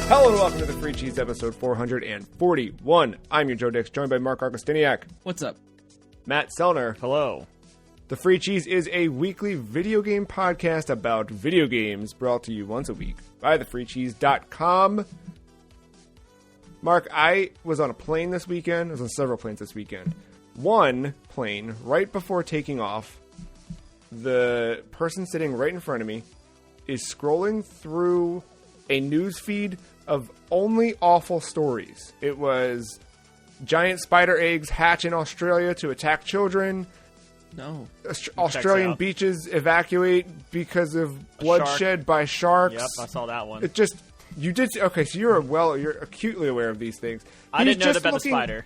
Hello and welcome to the Free Cheese episode 441. I'm your Joe Dix, joined by Mark Augustiniak. What's up? Matt Sellner. Hello. The Free Cheese is a weekly video game podcast about video games brought to you once a week by thefreecheese.com. Mark, I was on a plane this weekend. I was on several planes this weekend. One plane, right before taking off, the person sitting right in front of me is scrolling through a news feed of only awful stories. It was giant spider eggs hatch in Australia to attack children. No. Australian beaches evacuate because of bloodshed by sharks. Yep, I saw that one. It just, you did, okay, so you're acutely aware of these things. I didn't know about the spider.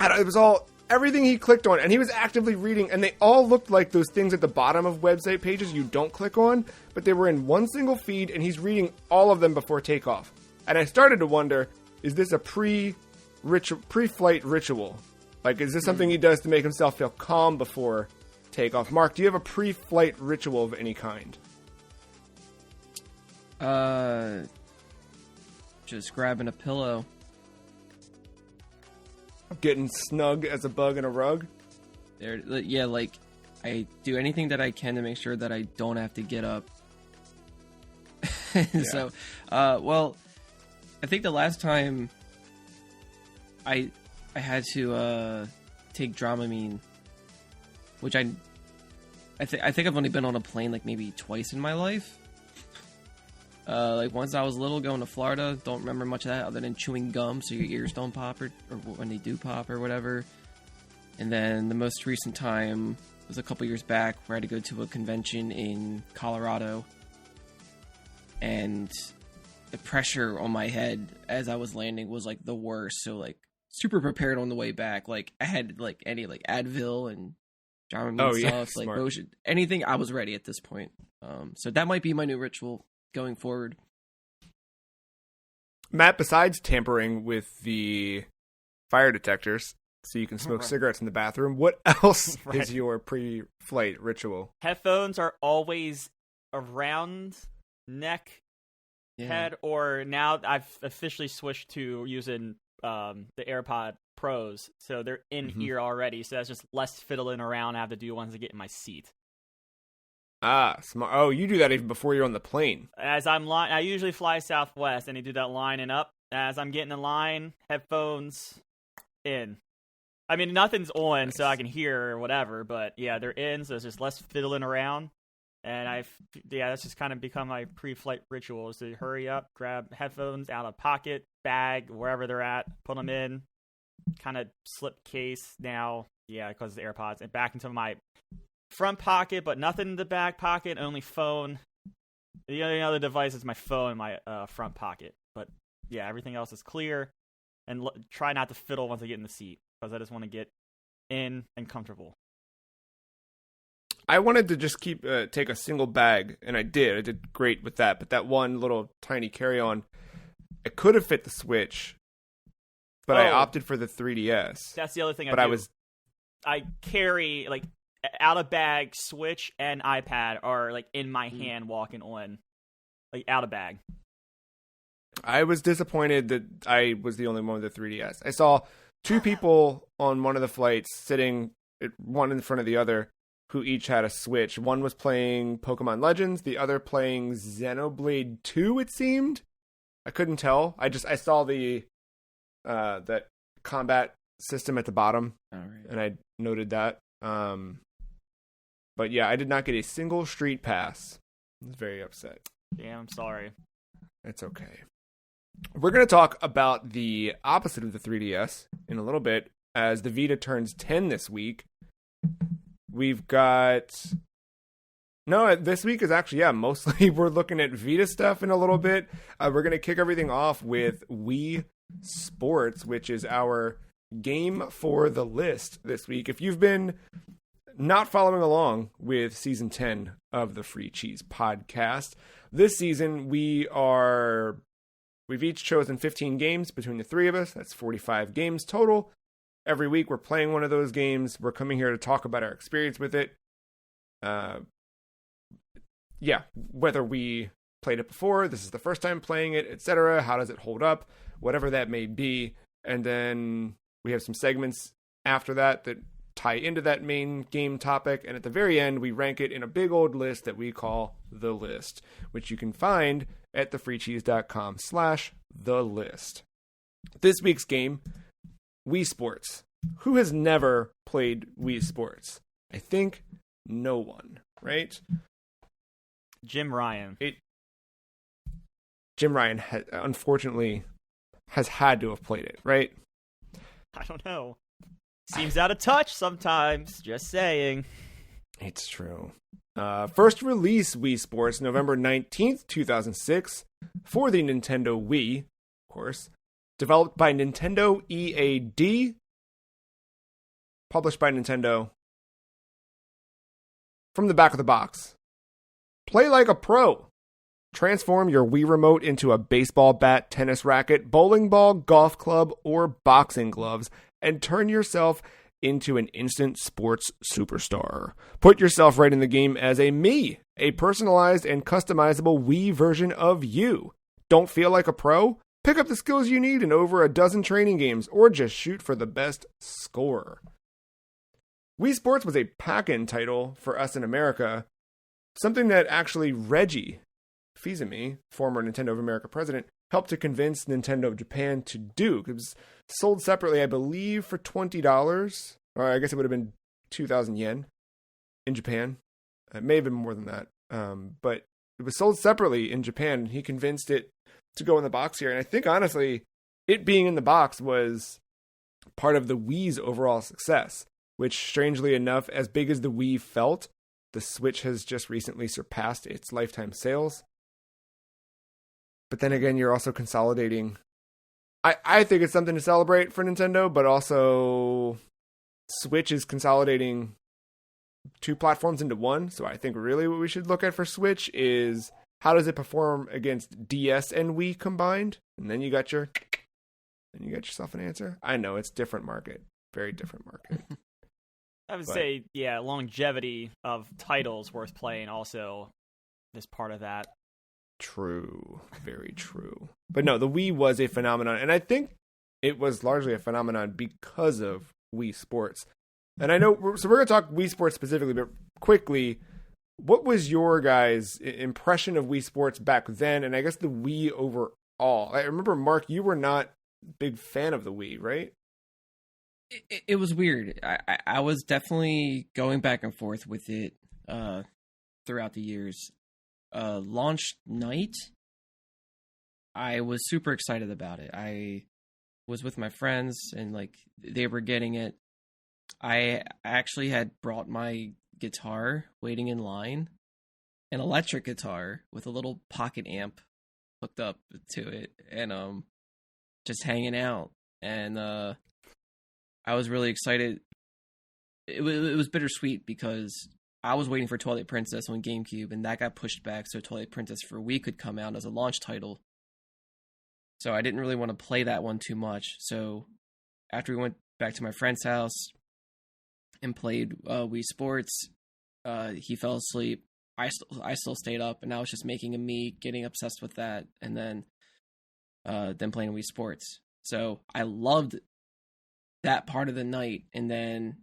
It was all, everything he clicked on, and he was actively reading, and they all looked like those things at the bottom of website pages you don't click on, but they were in one single feed, and he's reading all of them before takeoff. And I started to wonder, is this a pre-flight ritual? Like, is this something he does to make himself feel calm before takeoff? Mark, do you have a pre-flight ritual of any kind? Just grabbing a pillow. Getting snug as a bug in a rug? Yeah, like, I do anything that I can to make sure that I don't have to get up. Yeah. So, well, I think the last time I had to take Dramamine, which I think I've only been on a plane like maybe twice in my life. Like once I was little going to Florida, don't remember much of that other than chewing gum so your ears don't pop or when they do pop or whatever. And then the most recent time was a couple years back where I had to go to a convention in Colorado. And the pressure on my head as I was landing was like the worst. So like super prepared on the way back. Like I had like any like Advil and Dramamine stuff, like motion, anything. I was ready at this point. So that might be my new ritual going forward. Matt, besides tampering with the fire detectors so you can smoke cigarettes in the bathroom, what else is your pre-flight ritual? Headphones are always around neck, head, or now I've officially switched to using the AirPod Pros, so they're in ear already, so that's just less fiddling around I have to do once I get in my seat. Ah, smart. Oh, you do that even before you're on the plane. As I usually fly Southwest, and you do that lining up. As I'm getting in line, headphones in. I mean, nothing's on, nice. So I can hear or whatever, but yeah, they're in, so it's just less fiddling around. And that's just kind of become my pre-flight ritual, is to hurry up, grab headphones out of pocket, bag, wherever they're at, put them in, kind of slip case now, because of the AirPods, and back into my front pocket, but nothing in the back pocket, only phone. The only other device is my phone in my front pocket. But yeah, everything else is clear. And try not to fiddle once I get in the seat, because I just want to get in and comfortable. I wanted to just take a single bag, and I did. I did great with that. But that one little tiny carry-on, it could have fit the Switch, but I opted for the 3DS. That's the other thing I carry, like, out of bag, Switch, and iPad are like in my hand walking on, like out of bag. I was disappointed that I was the only one with the 3DS. I saw two people on one of the flights sitting one in front of the other who each had a Switch. One was playing Pokemon Legends, the other playing Xenoblade 2, it seemed. I couldn't tell. I saw the that combat system at the bottom, and I noted that. But yeah, I did not get a single street pass. I was very upset. Damn, I'm sorry. It's okay. We're going to talk about the opposite of the 3DS in a little bit, as the Vita turns 10 this week. We've got... No, this week is actually, mostly we're looking at Vita stuff in a little bit. We're going to kick everything off with Wii Sports, which is our game for the list this week. If you've been not following along with season 10 of the Free Cheese podcast, this season we've each chosen 15 games between the three of us. That's 45 games total. Every week we're playing one of those games. We're coming here to talk about our experience with it. Whether we played it before, this is the first time playing it, etc. How does it hold up? Whatever that may be. And then we have some segments after that tie into that main game topic. And at the very end, we rank it in a big old list that we call The List, which you can find at thefreecheese.com/the list. This week's game, Wii Sports. Who has never played Wii Sports? I think no one, right? Jim Ryan. Jim Ryan, unfortunately, has had to have played it, right? I don't know. Seems out of touch sometimes. Just saying. It's true. First release Wii Sports, November 19th, 2006, for the Nintendo Wii, of course. Developed by Nintendo EAD. Published by Nintendo. From the back of the box. Play like a pro. Transform your Wii Remote into a baseball bat, tennis racket, bowling ball, golf club, or boxing gloves, and turn yourself into an instant sports superstar. Put yourself right in the game as a me, a personalized and customizable Wii version of you. Don't feel like a pro? Pick up the skills you need in over a dozen training games, or just shoot for the best score. Wii Sports was a pack-in title for us in America, something that actually Reggie Fils-Aimé, former Nintendo of America president, helped to convince Nintendo of Japan to do. It was sold separately, I believe, for $20, or I guess it would have been 2,000 yen in Japan. It may have been more than that, but it was sold separately in Japan. He convinced it to go in the box here, and I think, honestly, it being in the box was part of the Wii's overall success, which, strangely enough, as big as the Wii felt, the Switch has just recently surpassed its lifetime sales. But then again, you're also consolidating. I think it's something to celebrate for Nintendo, but also Switch is consolidating two platforms into one. So I think really what we should look at for Switch is how does it perform against DS and Wii combined? And then you got yourself an answer. I know it's different market, very different market. I would say, yeah, longevity of titles worth playing also is part of that. True. Very true. But no, the Wii was a phenomenon, and I think it was largely a phenomenon because of Wii Sports. And I know, so we're going to talk Wii Sports specifically, but quickly, what was your guys' impression of Wii Sports back then, and I guess the Wii overall? I remember, Mark, you were not a big fan of the Wii, right? It was weird. I was definitely going back and forth with it throughout the years. Launch night, I was super excited about it. I was with my friends and they were getting it. I actually had brought my guitar waiting in line, an electric guitar with a little pocket amp hooked up to it, and just hanging out. And I was really excited. It was bittersweet because I was waiting for Twilight Princess on GameCube, and that got pushed back so Twilight Princess for Wii could come out as a launch title. So I didn't really want to play that one too much. So after we went back to my friend's house and played Wii Sports, he fell asleep. I still stayed up, and I was just making a me, getting obsessed with that, and then playing Wii Sports. So I loved that part of the night, and then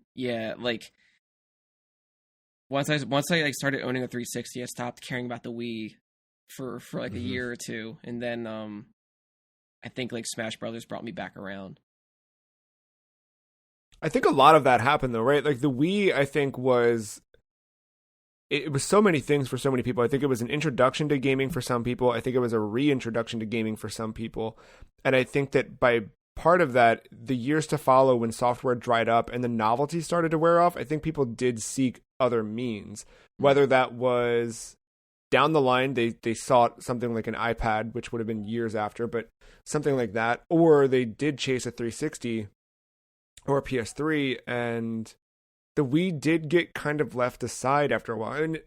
once I started owning a 360, I stopped caring about the Wii for a year or two, and then I think Smash Brothers brought me back around. I think a lot of that happened though, right? The Wii, I think it was so many things for so many people. I think it was an introduction to gaming for some people. I think it was a reintroduction to gaming for some people, and I think that by part of that, the years to follow when software dried up and the novelty started to wear off, I think people did seek other means. Whether that was down the line, they sought something like an iPad, which would have been years after, but something like that, or they did chase a 360 or a PS3, and the Wii did get kind of left aside after a while. And,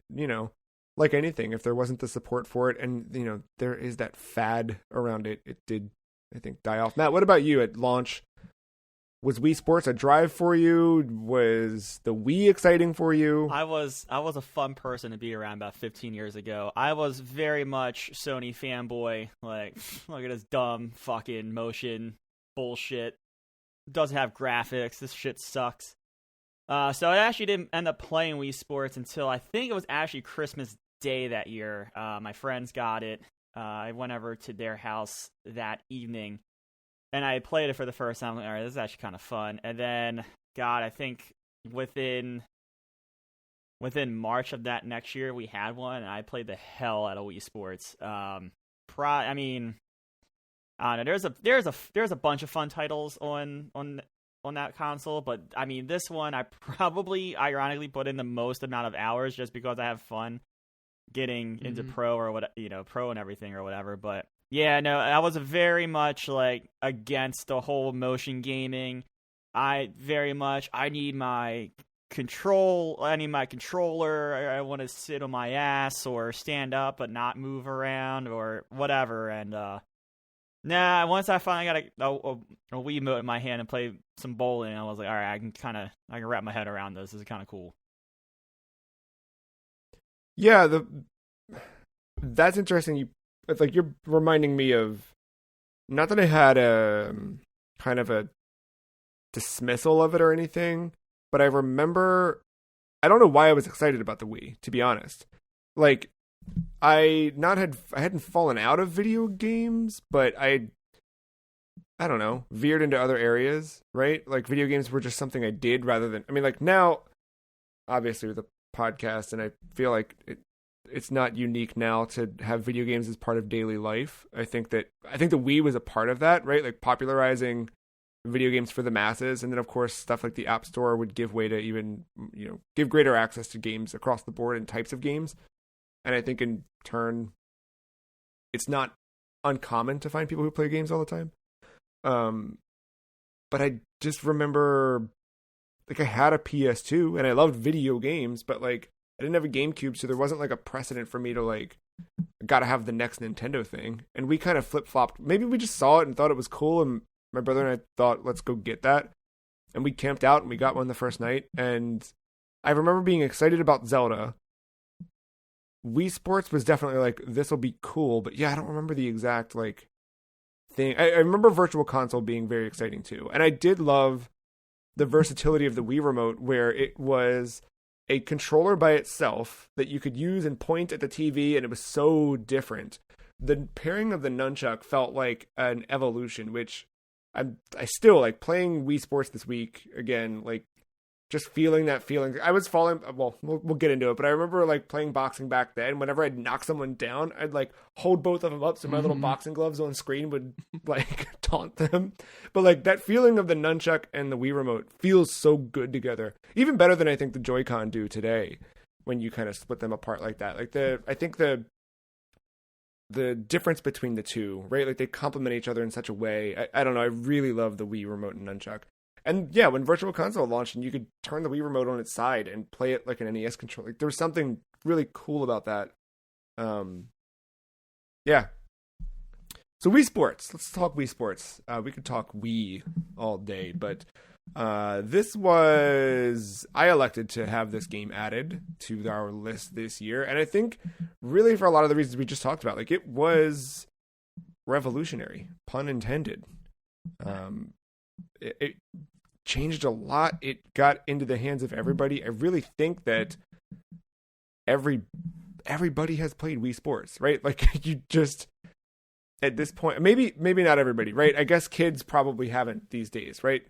like anything, if there wasn't the support for it, and, there is that fad around it, it did, I think, die off. Matt, what about you at launch? Was Wii Sports a drive for you? Was the Wii exciting for you? I was a fun person to be around about 15 years ago. I was very much Sony fanboy. Like, look at this dumb fucking motion bullshit. Doesn't have graphics. This shit sucks. So I actually didn't end up playing Wii Sports until I think it was actually Christmas Day that year. My friends got it. I went over to their house that evening. And I played it for the first time. I'm like, all right, this is actually kind of fun. And then, God, I think within March of that next year, we had one, and I played the hell out of Wii Sports. I mean, I don't know. There's a bunch of fun titles on that console, but I mean, this one I probably ironically put in the most amount of hours just because I have fun getting into pro or what, pro and everything or whatever. But yeah, no, I was very much like against the whole motion gaming. I need my controller. I want to sit on my ass or stand up but not move around or whatever. And once I finally got a Wii Remote in my hand and play some bowling, I was like, all right, I can wrap my head around this. This is kind of cool. Yeah, that's interesting. It's like you're reminding me of, not that I had a kind of a dismissal of it or anything, but I remember, I don't know why I was excited about the Wii, to be honest. Like, I hadn't fallen out of video games, but I don't know, veered into other areas, right? Like, video games were just something I did rather than, I mean, like, now, obviously with the podcast, and I feel like it's not unique now to have video games as part of daily life. I think the Wii was a part of that, right? Like popularizing video games for the masses. And then of course stuff like the App Store would give way to even, give greater access to games across the board and types of games. And I think in turn, it's not uncommon to find people who play games all the time. But I just remember, like, I had a PS2 and I loved video games, but like, I didn't have a GameCube, so there wasn't like a precedent for me to like, gotta have the next Nintendo thing. And we kind of flip-flopped. Maybe we just saw it and thought it was cool, and my brother and I thought, let's go get that. And we camped out and we got one the first night. And I remember being excited about Zelda. Wii Sports was definitely like, this will be cool. But yeah, I don't remember the exact like thing. I remember Virtual Console being very exciting too. And I did love the versatility of the Wii Remote, where it was a controller by itself that you could use and point at the TV, and it was so different. The pairing of the nunchuck felt like an evolution, which I still like playing Wii Sports this week again, like just feeling that feeling. I was falling, well, we'll get into it, but I remember like playing boxing back then. Whenever I'd knock someone down, I'd like hold both of them up so my little boxing gloves on screen would like taunt them. But like that feeling of the nunchuck and the Wii Remote feels so good together. Even better than I think the Joy-Con do today when you kind of split them apart like that. Like I think the difference between the two, right? Like they complement each other in such a way. I don't know. I really love the Wii Remote and nunchuck. And yeah, when Virtual Console launched and you could turn the Wii Remote on its side and play it like an NES controller, like there was something really cool about that. Yeah. So Wii Sports. Let's talk Wii Sports. We could talk Wii all day, but I elected to have this game added to our list this year. And I think really for a lot of the reasons we just talked about, like it was revolutionary, pun intended. It changed a lot. It got into the hands of everybody. I really think that everybody has played Wii Sports, right? Like you just, at this point, maybe not everybody, right? I guess kids probably haven't these days, right?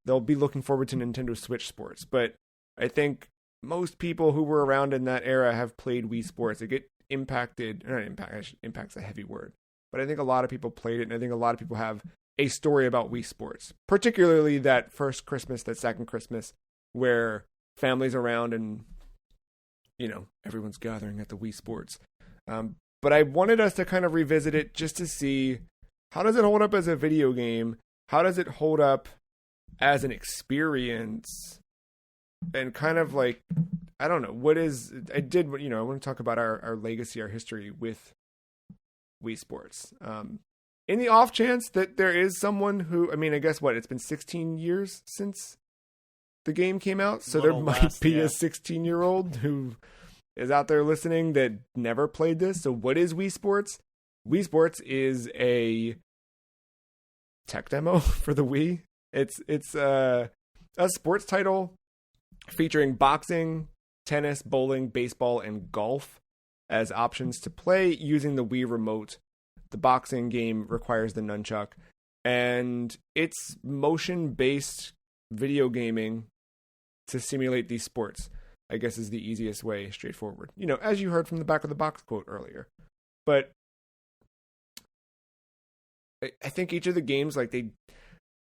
They'll be looking forward to Nintendo Switch Sports, but I think most people who were around in that era have played Wii Sports. Impact's a heavy word, but I think a lot of people played it, and I think a lot of people have a story about Wii Sports, particularly that first Christmas, that second Christmas, where families around and, everyone's gathering at the Wii Sports. But I wanted us to kind of revisit it just to see, how does it hold up as a video game? How does it hold up as an experience? And kind of like, I don't know, I want to talk about our legacy, our history with Wii Sports. in the off chance that there is someone who, I mean, I guess what, it's been 16 years since the game came out, so there might be a 16-year-old who is out there listening that never played this. So what is Wii Sports? Wii Sports is a tech demo for the Wii. It's a sports title featuring boxing, tennis, bowling, baseball, and golf as options to play using the Wii remote. The boxing game requires the nunchuck, and it's motion-based video gaming to simulate these sports, I guess, is the easiest way, straightforward. You know, as you heard from the back of the box quote earlier. But I think each of the games, like, they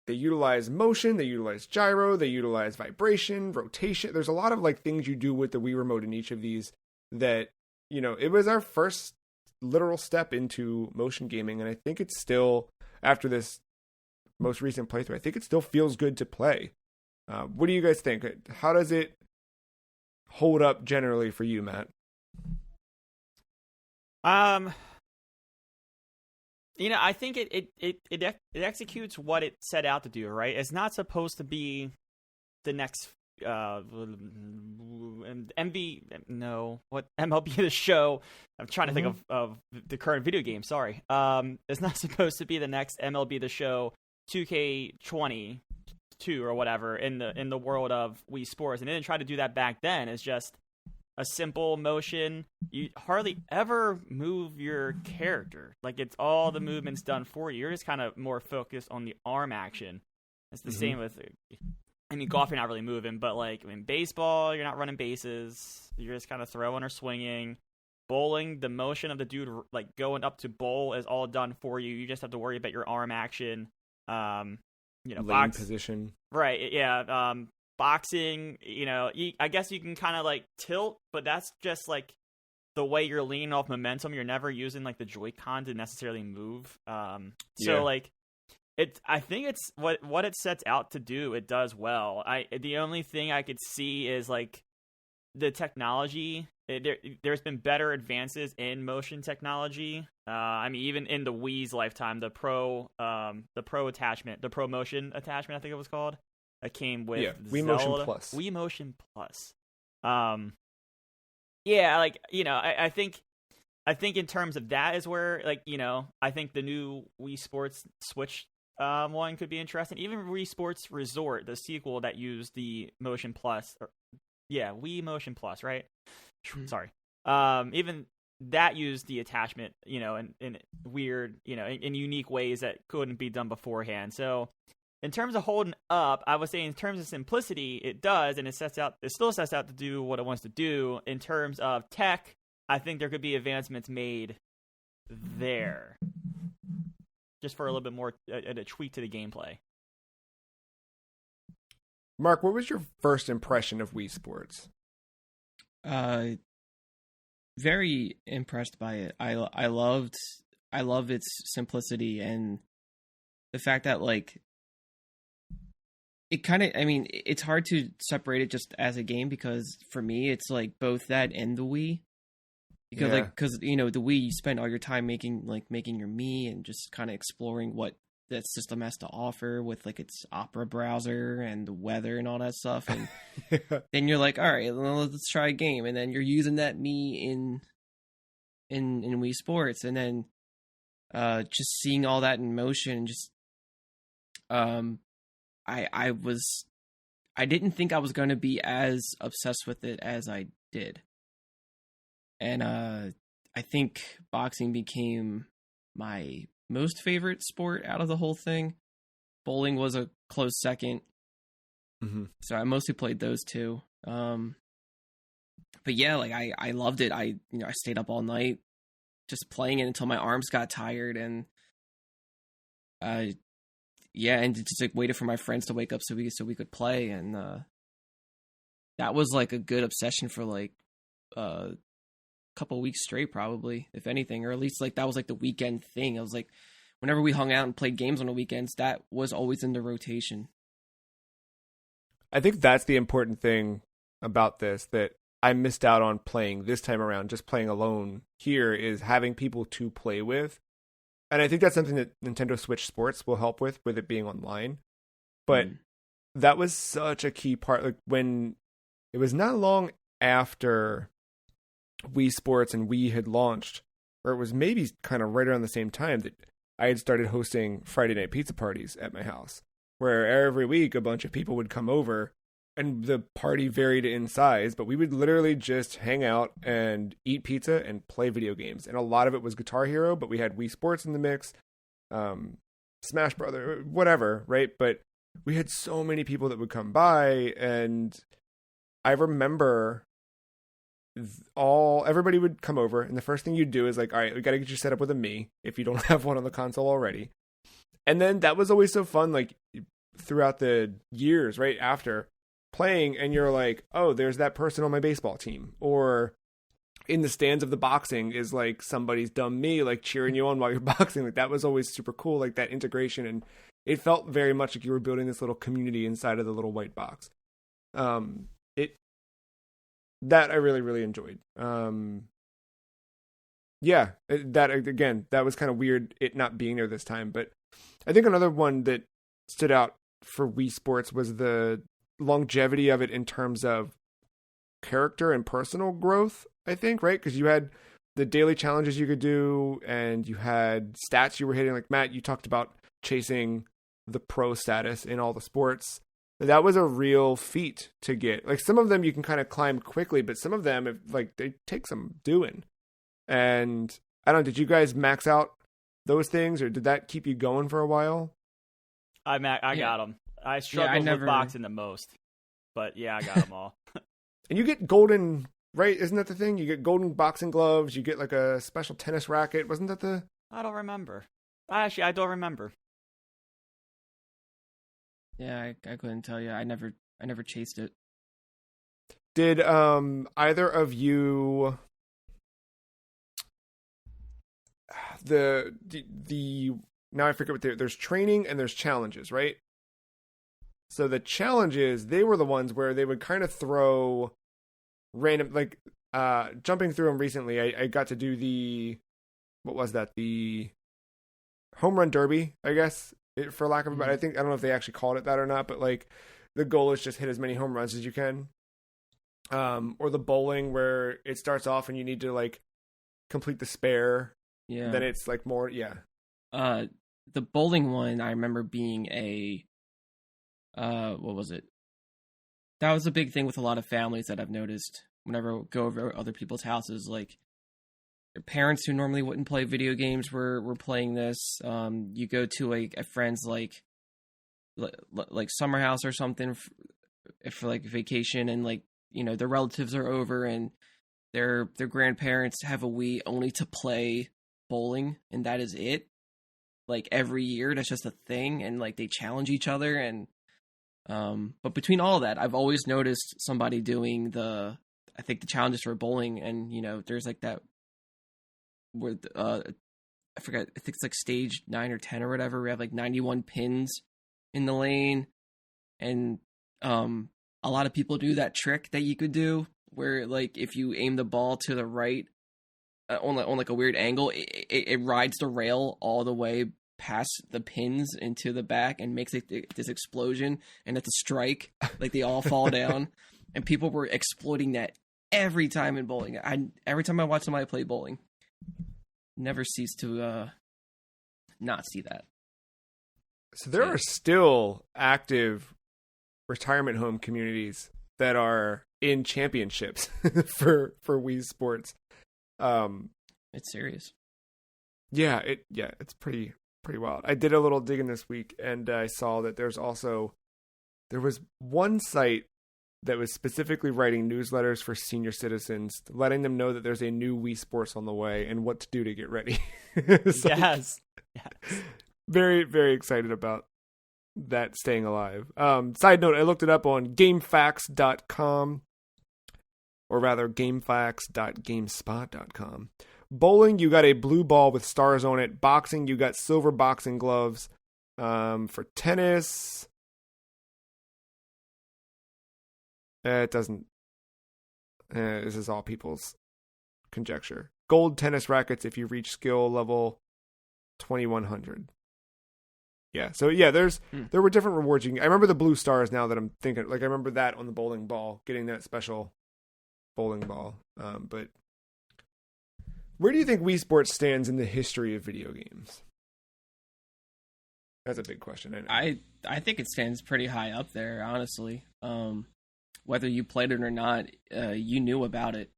utilize motion, they utilize gyro, they utilize vibration, rotation. There's a lot of, like, things you do with the Wii remote in each of these that, you know, it was our first literal step into motion gaming, and I think it's still, after this most recent playthrough, I think it still feels good to play. What do you guys think? How does it hold up generally for you, Matt? You know, I think it executes what it set out to do, right? It's not supposed to be the next MLB The Show. I'm trying to think of the current video game. Sorry. It's not supposed to be the next MLB The Show 2K22 or whatever in the world of Wii Sports, and it didn't try to do that back then. It's just a simple motion. You hardly ever move your character. Like, it's all the movements done for you. You're just kind of more focused on the arm action. It's the same with, I mean, golf, you're not really moving, but, like, I mean, baseball, you're not running bases. You're just kind of throwing or swinging. Bowling, the motion of the dude, like, going up to bowl is all done for you. You just have to worry about your arm action. You know, lane position. Right, yeah. Boxing, you know, I guess you can kind of, like, tilt, but that's just, like, the way you're leaning off momentum. You're never using, like, the Joy-Con to necessarily move. So, like, I think it's what it sets out to do, it does well. The only thing I could see is, like, the technology. There's been better advances in motion technology. I mean, even in the Wii's lifetime, the Pro attachment, the Pro Motion attachment, I think it was called, that came with Wii Motion Plus. Wii Motion Plus. Yeah, like, you know, I think in terms of that is where, like, you know, I think the new Wii Sports Switch one could be interesting. Even Wii Sports Resort, the sequel that used the Motion Plus, Wii Motion Plus, right? Sorry. Even that used the attachment, you know, in weird, you know, in unique ways that couldn't be done beforehand. So, in terms of holding up, I would say in terms of simplicity, it does, and it still sets out to do what it wants to do. In terms of tech, I think there could be advancements made there, just for a little bit more a tweak to the gameplay. Mark, what was your first impression of Wii Sports? Very impressed by it. I love its simplicity and the fact that, like, it kind of, I mean, it's hard to separate it just as a game, because for me it's like both that and the Wii, because because you know, the Wii, you spend all your time making your Mii and just kind of exploring what that system has to offer with, like, its Opera browser and the weather and all that stuff, and then you're like, all right, well, let's try a game, and then you're using that Mii in Wii Sports, and then just seeing all that in motion, just I didn't think I was going to be as obsessed with it as I did. And I think boxing became my most favorite sport out of the whole thing. Bowling was a close second. So I mostly played those two. But yeah, like, I loved it. I stayed up all night just playing it until my arms got tired, and and just, like, waited for my friends to wake up so we could play, and that was, like, a good obsession for, like, a couple weeks straight, probably, if anything, or at least, like, that was, like, the weekend thing. I was like, whenever we hung out and played games on the weekends, that was always in the rotation. I think that's the important thing about this that I missed out on playing this time around, just playing alone here, is having people to play with. And I think that's something that Nintendo Switch Sports will help with it being online. But that was such a key part. Like when it was not long after Wii Sports and Wii had launched, or it was maybe kind of right around the same time that I had started hosting Friday night pizza parties at my house, where every week a bunch of people would come over, and the party varied in size, but we would literally just hang out and eat pizza and play video games. And a lot of it was Guitar Hero, but we had Wii Sports in the mix, Smash Brother, whatever, right? But we had so many people that would come by, and I remember everybody would come over, and the first thing you'd do is like, all right, we got to get you set up with a Mii if you don't have one on the console already. And then that was always so fun, like throughout the years, right after playing, and you're like, oh, there's that person on my baseball team, or in the stands of the boxing is like somebody's dumb Mii like cheering you on while you're boxing. Like that was always super cool, like that integration, and it felt very much like you were building this little community inside of the little white box. That I really, really enjoyed. That was kind of weird, it not being there this time. But I think another one that stood out for Wii Sports was the longevity of it in terms of character and personal growth, I think, right? Because you had the daily challenges you could do, and you had stats you were hitting. Like Matt, you talked about chasing the pro status in all the sports. That was a real feat to get. Like some of them you can kind of climb quickly, but some of them, they take some doing. And I don't know, did you guys max out those things, or did that keep you going for a while? I got them. I struggled with boxing the most, but yeah, I got them all. And you get golden, right? Isn't that the thing? You get golden boxing gloves. You get like a special tennis racket. Wasn't that the? I don't remember. I don't remember. Yeah, I couldn't tell you. I never chased it. Did either of you the now I forget what there's training and there's challenges, right? So the challenges, they were the ones where they would kind of throw random, like jumping through them recently. I got to do the home run derby, I guess. For lack of a better, I don't know if they actually called it that or not, but like the goal is just hit as many home runs as you can. Or the bowling where it starts off and you need to like complete the spare. Yeah. Then it's like more, yeah. The bowling one, I remember being what was it? That was a big thing with a lot of families that I've noticed whenever I go over other people's houses, like their parents who normally wouldn't play video games were playing this. You go to a friend's like summer house or something for like vacation, and like, you know, their relatives are over and their grandparents have a Wii only to play bowling, and that is it. Like every year, that's just a thing, and like they challenge each other. And but between all of that, I've always noticed somebody doing the challenges for bowling, and you know, there's like that where I forgot, I think it's like stage 9 or 10 or whatever. We have like 91 pins in the lane, and a lot of people do that trick that you could do where like if you aim the ball to the right on like a weird angle, it rides the rail all the way past the pins into the back and makes this explosion, and it's a strike. Like they all fall down, and people were exploiting that every time in bowling. Every time I watch somebody play bowling, never cease to not see that. So there are still active retirement home communities that are in championships for Wii Sports. It's serious. Yeah, it's pretty wild. I did a little digging this week, and I saw that there was one site that was specifically writing newsletters for senior citizens, letting them know that there's a new Wii Sports on the way and what to do to get ready. So, yes. Very, very excited about that staying alive. Side note, I looked it up on GameFAQs.com, or rather GameFAQs.GameSpot.com. Bowling, you got a blue ball with stars on it. Boxing, you got silver boxing gloves. For tennis, it doesn't. This is all people's conjecture. Gold tennis rackets if you reach skill level 2,100. Yeah, so yeah, there were different rewards. I remember the blue stars now that I'm thinking. Like I remember that on the bowling ball, getting that special bowling ball. But where do you think Wii Sports stands in the history of video games? That's a big question. I think it stands pretty high up there, honestly. Whether you played it or not, you knew about it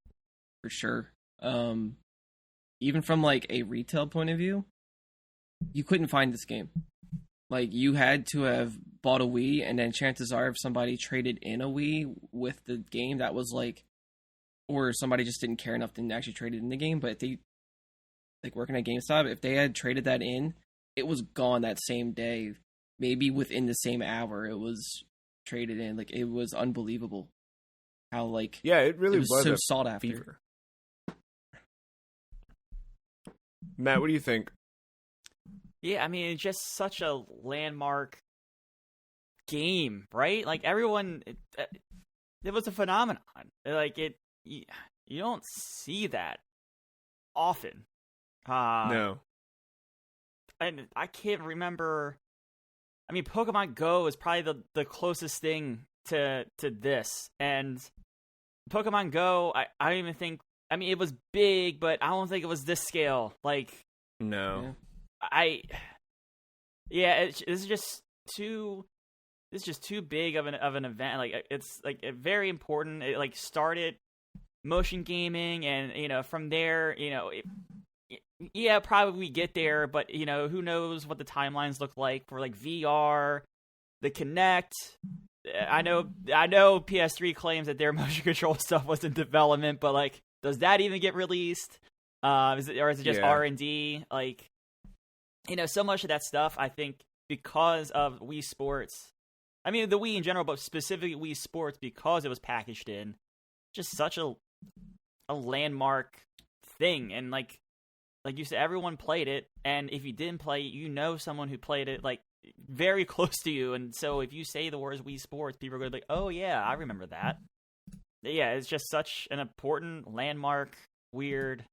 for sure. Even from like a retail point of view, you couldn't find this game. Like you had to have bought a Wii, and then chances are, if somebody traded in a Wii with the game, that was like, or somebody just didn't care enough to actually trade it in the game. But if they like working at GameStop, if they had traded that in, it was gone that same day. Maybe within the same hour, it was traded in. Like it was unbelievable how like it really was so a sought after. fever. Matt, what do you think? Yeah, I mean, it's just such a landmark game, right? Like everyone, it was a phenomenon. Like you don't see that often. No. And I can't remember. I mean, Pokemon Go is probably the closest thing to this. And Pokemon Go, I don't even think. I mean, it was big, but I don't think it was this scale. Like, no. This is just too big of an event. Like it's like very important. It like started motion gaming, and from there, probably we get there, but who knows what the timelines look like for like VR, the Kinect. I know PS3 claims that their motion control stuff was in development, but like, does that even get released? Is it just R&D? Like, so much of that stuff, I think, because of Wii Sports. I mean, the Wii in general, but specifically Wii Sports, because it was packaged in, just such a landmark thing. And like you said, everyone played it, and if you didn't play it, someone who played it, like, very close to you. And so if you say the words Wii Sports, people are going to be like, oh yeah, I remember that. Yeah, it's just such an important landmark, weird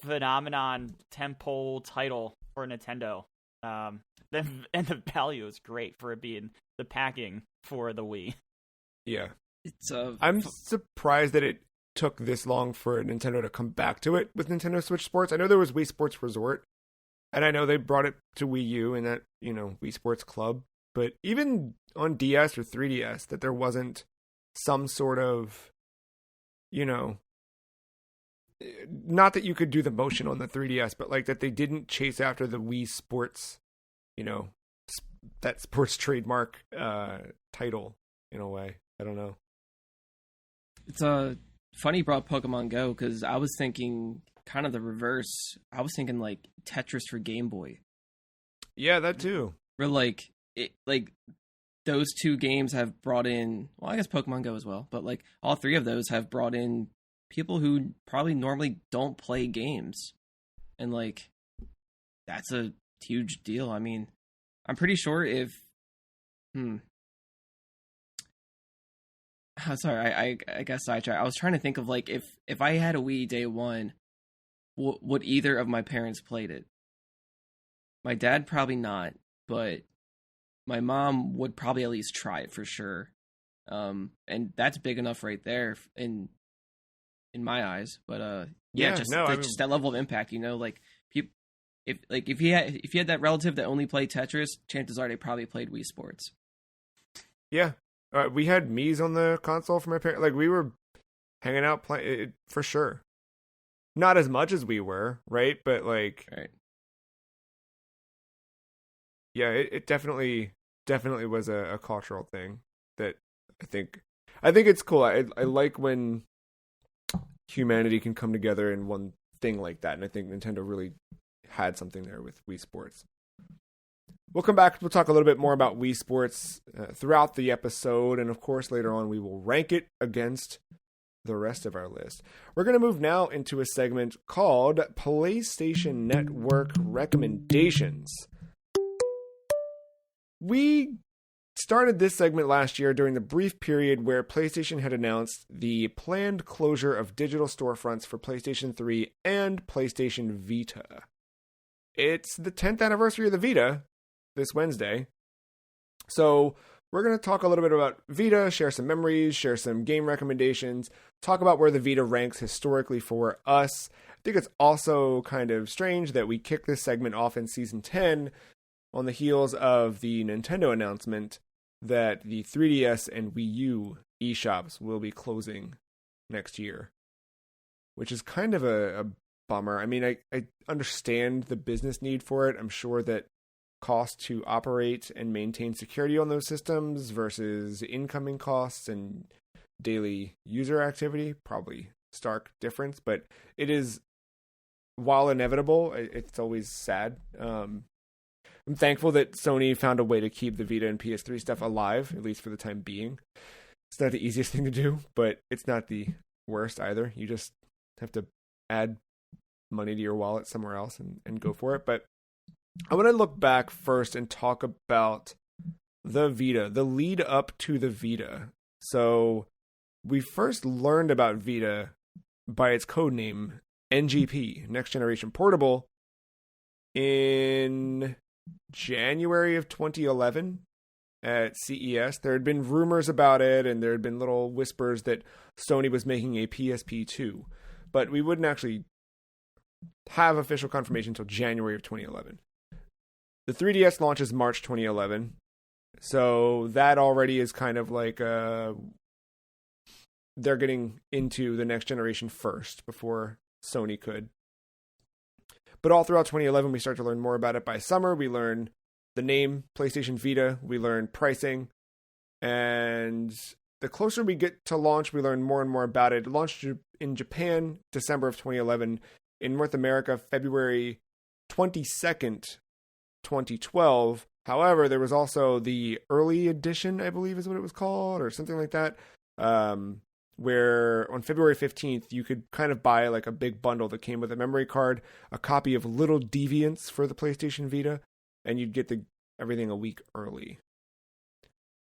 phenomenon, tentpole title for Nintendo. And the value is great for it being the packing for the Wii. Yeah. It's I'm surprised that it took this long for Nintendo to come back to it with Nintendo Switch Sports. I know there was Wii Sports Resort, and I know they brought it to Wii U and that, Wii Sports Club. But even on DS or 3DS, that there wasn't some sort of, not that you could do the motion on the 3DS, but like that they didn't chase after the Wii Sports, that sports trademark title in a way. I don't know. It's funny you brought Pokemon Go, because I was thinking kind of the reverse. I was thinking like Tetris for Game Boy. Yeah, that too. Where like those two games have brought in, well, I guess Pokemon Go as well, but like all three of those have brought in people who probably normally don't play games. And like, that's a huge deal. I mean, I'm pretty sure if, sorry, I guess sidetracked. I was trying to think of like, if I had a Wii day one, would either of my parents played it? My dad probably not, but my mom would probably at least try it for sure. And that's big enough right there in my eyes. But just that level of impact, like people, if you had that relative that only played Tetris, chances are they probably played Wii Sports. Yeah, we had Mii's on the console for my parents. Like we were hanging out playing it for sure. Not as much as we were, right? But like, right. Yeah, it definitely was a cultural thing that I think it's cool. I like when humanity can come together in one thing like that, and I think Nintendo really had something there with Wii Sports. We'll come back. We'll talk a little bit more about Wii Sports throughout the episode, and of course later on we will rank it against the rest of our list. We're going to move now into a segment called PlayStation Network Recommendations. We started this segment last year during the brief period where PlayStation had announced the planned closure of digital storefronts for PlayStation 3 and PlayStation Vita. it's the 10th anniversary of the Vita this Wednesday. So we're going to talk a little bit about Vita, share some memories, share some game recommendations, talk about where the Vita ranks historically for us. I think it's also kind of strange that we kick this segment off in Season 10 on the heels of the Nintendo announcement that the 3DS and Wii U eShops will be closing next year, which is kind of a bummer. I mean, I understand the business need for it. I'm sure that cost to operate and maintain security on those systems versus incoming costs and daily user activity, probably stark difference, but it is, while inevitable, it's always sad. I'm thankful that Sony found a way to keep the Vita and PS3 stuff alive, at least for the time being. It's not the easiest thing to do, but it's not the worst either. You just have to add money to your wallet somewhere else and go for it. But I want to look back first and talk about the Vita, the lead up to the Vita. So we first learned about Vita by its code name, NGP, Next Generation Portable, in January of 2011 at CES. There had been rumors about it, and there had been little whispers that Sony was making a PSP 2, but we wouldn't actually have official confirmation until January of 2011. The 3DS launches March 2011, so that already is kind of like they're getting into the next generation first before Sony could. But all throughout 2011, we start to learn more about it. By summer, we learn the name PlayStation Vita, we learn pricing, and the closer we get to launch, we learn more and more about it. It launched in Japan, December of 2011. In North America, February 22nd, 2012. However, there was also the early edition, I believe is what it was called, or something like that, where on February 15th, you could kind of buy like a big bundle that came with a memory card, a copy of Little Deviants for the PlayStation Vita, and you'd get everything a week early.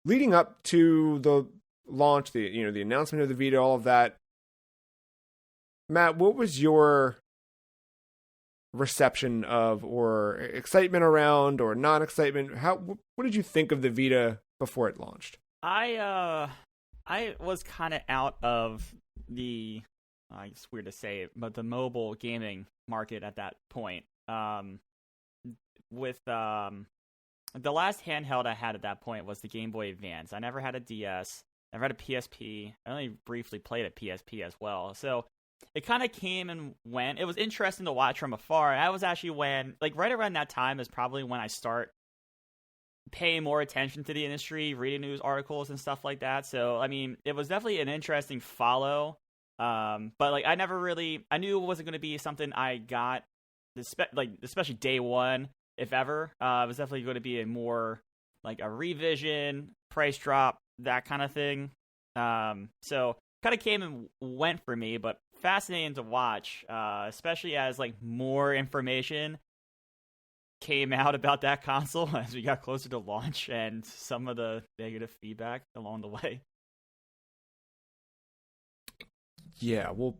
Leading up to the launch, the announcement of the Vita, all of that, Matt, what was your reception of, or excitement around, or non-excitement? What did you think of the Vita before it launched? I was kind of out of the, it's weird to say, but the mobile gaming market at that point. With the last handheld I had at that point was the Game Boy Advance. I never had a DS, never had a PSP. I only briefly played a PSP as well. So it kind of came and went. It was interesting to watch from afar. And I was actually right around that time is probably when I start paying more attention to the industry, reading news articles and stuff like that. So, I mean, it was definitely an interesting follow. But I knew it wasn't going to be something I got, especially day one, if ever. It was definitely going to be a more like a revision, price drop, that kind of thing. So kind of came and went for me, but fascinating to watch, especially as more information came out about that console as we got closer to launch and some of the negative feedback along the way. Yeah, we'll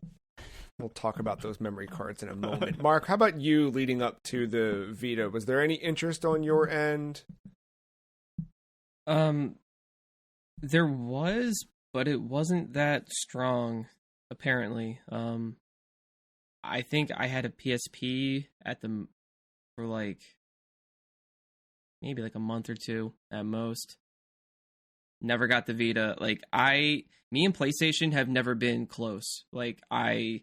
talk about those memory cards in a moment. Mark, how about you leading up to the Vita? Was there any interest on your end? There was, but it wasn't that strong, apparently. I think I had a PSP for maybe a month or two at most. Never got the Vita. Me and PlayStation have never been close. I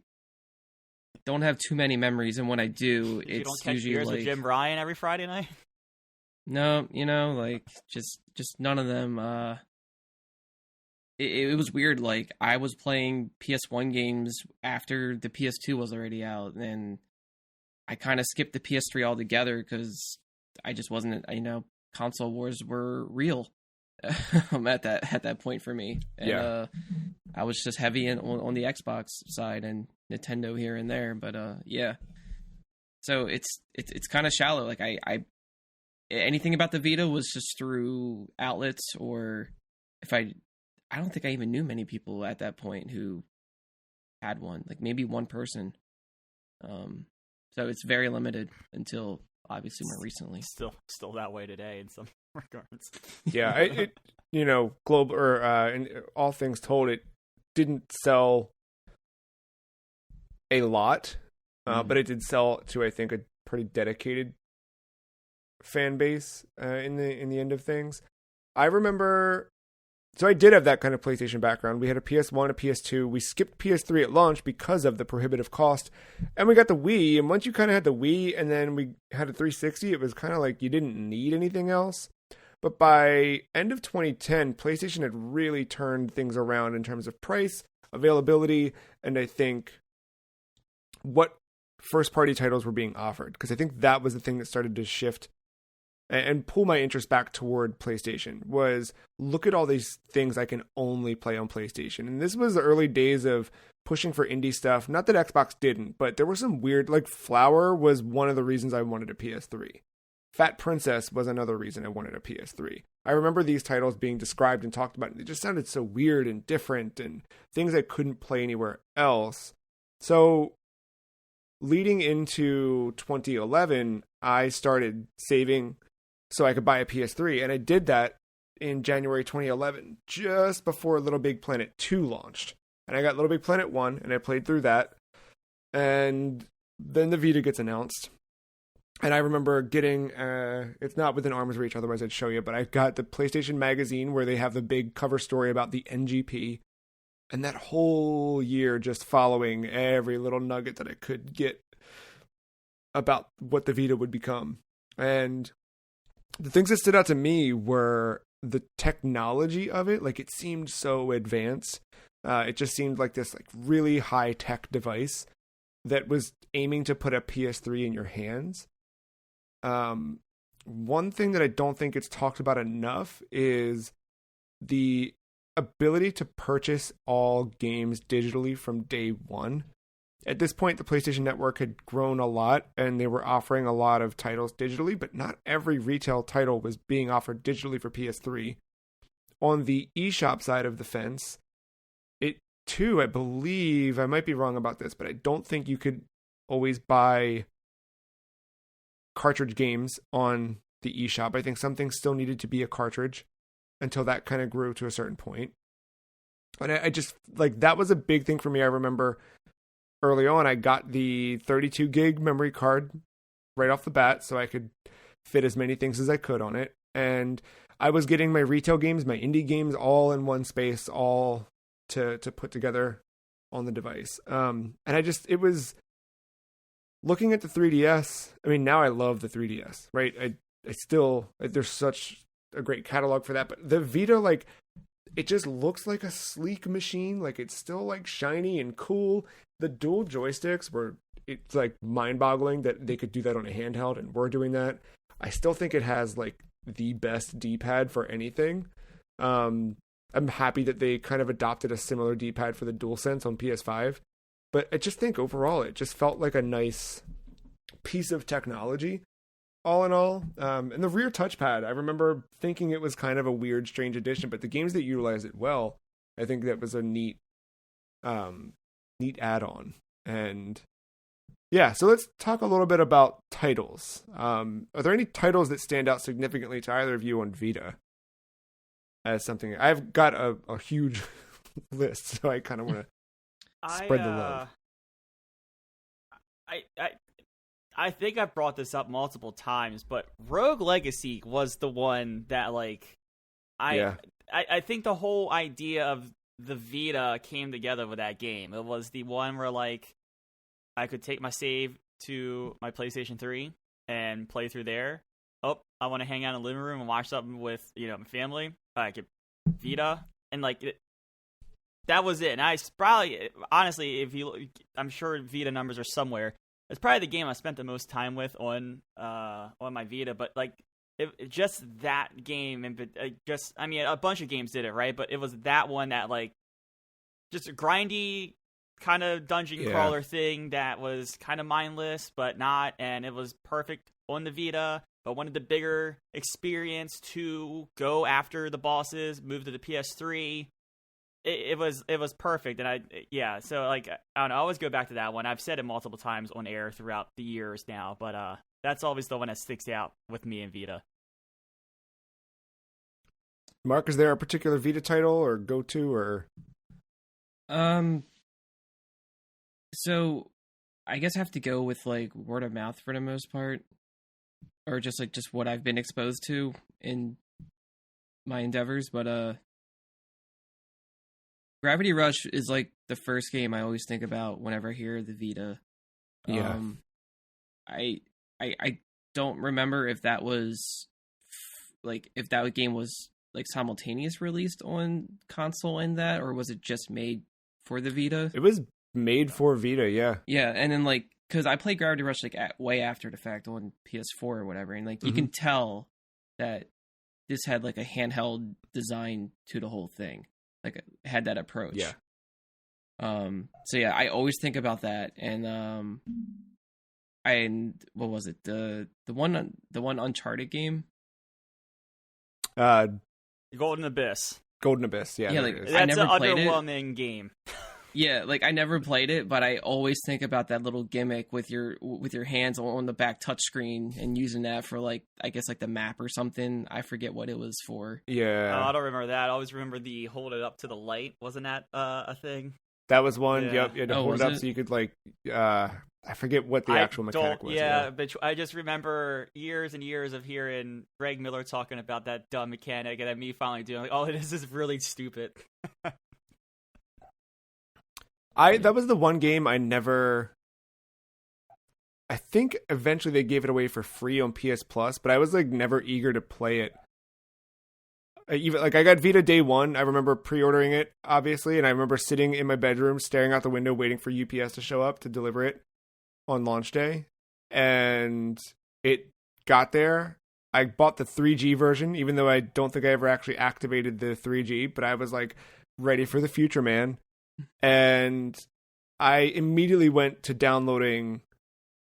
don't have too many memories, and when I do, it's you don't catch usually beers with Jim Ryan every Friday night. No, just none of them. It was weird. I was playing PS1 games after the PS2 was already out, and I kind of skipped the PS3 altogether because I just wasn't. Console wars were real at that point for me. And, yeah. I was just heavy on the Xbox side and Nintendo here and there, but yeah. So it's kind of shallow. I anything about the Vita was just through outlets, or if I don't think I even knew many people at that point who had one. Maybe one person. So it's very limited until obviously more recently. Still that way today in some regards. Yeah, global or and all things told, it didn't sell a lot, but it did sell to, I think, a pretty dedicated fan base in the end of things. I remember, so I did have that kind of PlayStation background. We had a PS1, a PS2. We skipped PS3 at launch because of the prohibitive cost, and we got the Wii. And once you kind of had the Wii, and then we had a 360, it was kind of like you didn't need anything else. But by end of 2010, PlayStation had really turned things around in terms of price, availability, and I think what first-party titles were being offered. Because I think that was the thing that started to shift and pull my interest back toward PlayStation, was look at all these things I can only play on PlayStation. And this was the early days of pushing for indie stuff. Not that Xbox didn't, but there were some weird, like Flower was one of the reasons I wanted a PS3. Fat Princess was another reason I wanted a PS3. I remember these titles being described and talked about, and they just sounded so weird and different and things I couldn't play anywhere else. So leading into 2011, I started saving so I could buy a PS3, and I did that in January 2011, just before Little Big Planet 2 launched. And I got Little Big Planet 1, and I played through that, and then the Vita gets announced. And I remember getting, it's not within arm's reach, otherwise I'd show you, but I got the PlayStation Magazine where they have the big cover story about the NGP. And that whole year just following every little nugget that I could get about what the Vita would become. And the things that stood out to me were the technology of it. Like, it seemed so advanced. It just seemed like this like really high-tech device that was aiming to put a PS3 in your hands. One thing that I don't think it's talked about enough is the ability to purchase all games digitally from day one. At this point, the PlayStation Network had grown a lot, and they were offering a lot of titles digitally, but not every retail title was being offered digitally for PS3. On the eShop side of the fence, it too, I believe, I might be wrong about this, but I don't think you could always buy cartridge games on the eShop. I think some things still needed to be a cartridge until that kind of grew to a certain point. And I just, like, that was a big thing for me. I remember early on, I got the 32 gig memory card right off the bat so I could fit as many things as I could on it. And I was getting my retail games, my indie games, all in one space, all to put together on the device. And it was looking at the 3DS. I mean, now I love the 3DS, right? I still, there's such a great catalog for that, but the Vita, like, it just looks like a sleek machine. Like, it's still like shiny and cool. The dual joysticks it's like mind boggling that they could do that on a handheld, and we're doing that. I still think it has like the best D-pad for anything. I'm happy that they kind of adopted a similar D-pad for the DualSense on PS5, but I just think overall it just felt like a nice piece of technology all in all. And the rear touchpad, I remember thinking it was kind of a weird, strange addition, but the games that utilize it well, I think that was a neat add-on. And yeah, so let's talk a little bit about titles. Are there any titles that stand out significantly to either of you on Vita as something? I've got a huge list, so I kind of want to spread the love. I think I've brought this up multiple times, but Rogue Legacy was the one that, like, I think the whole idea of the Vita came together with that game. It was the one where, like, I could take my save to my PlayStation 3 and play through there. Oh, I want to hang out in the living room and watch something with, my family. I could Vita, and like that was it. And I probably, honestly, I'm sure Vita numbers are somewhere. It's probably the game I spent the most time with on my Vita. But like, just that game, and a bunch of games did it right, but it was that one that, like, just a grindy kind of dungeon crawler thing that was kind of mindless, but not, and it was perfect on the Vita. But wanted the bigger experience to go after the bosses, move to the PS3. It was perfect, and so like, I don't know, I always go back to that one. I've said it multiple times on air throughout the years now, but That's always the one that sticks out with me and Vita. Mark, is there a particular Vita title or go-to or? So I guess I have to go with like word of mouth for the most part, or just what I've been exposed to in my endeavors. But Gravity Rush is like the first game I always think about whenever I hear the Vita. Yeah. I don't remember if that was like if that game was like simultaneous released on console and that, or was it just made for the Vita? It was made for Vita, yeah. Yeah, and then like because I played Gravity Rush like way after the fact on PS4 or whatever, and like you can tell that this had like a handheld design to the whole thing, like it had that approach. Yeah. So yeah, I always think about that, and what was it, the one Uncharted game? Golden Abyss. Golden Abyss, yeah. Yeah, like it is. I That's never an played it. underwhelming game. Yeah, like I never played it, but I always think about that little gimmick with your hands on the back touchscreen and using that for like I guess like the map or something. I forget what it was for. Yeah. I don't remember that. I always remember the hold it up to the light. Wasn't that a thing? That was one. Yeah. Yep. You had to hold it up so you could like. I forget what the actual mechanic was. Yeah, but I just remember years and years of hearing Greg Miller talking about that dumb mechanic, and then me finally doing like, oh, this is really stupid. That was the one game I never. I think eventually they gave it away for free on PS Plus, but I was like never eager to play it. Even like I got Vita day one. I remember pre-ordering it, obviously, and I remember sitting in my bedroom, staring out the window, waiting for UPS to show up to deliver it on launch day. And it got there. I bought the 3G version, even though I don't think I ever actually activated the 3G, but I was like ready for the future, man. And I immediately went to downloading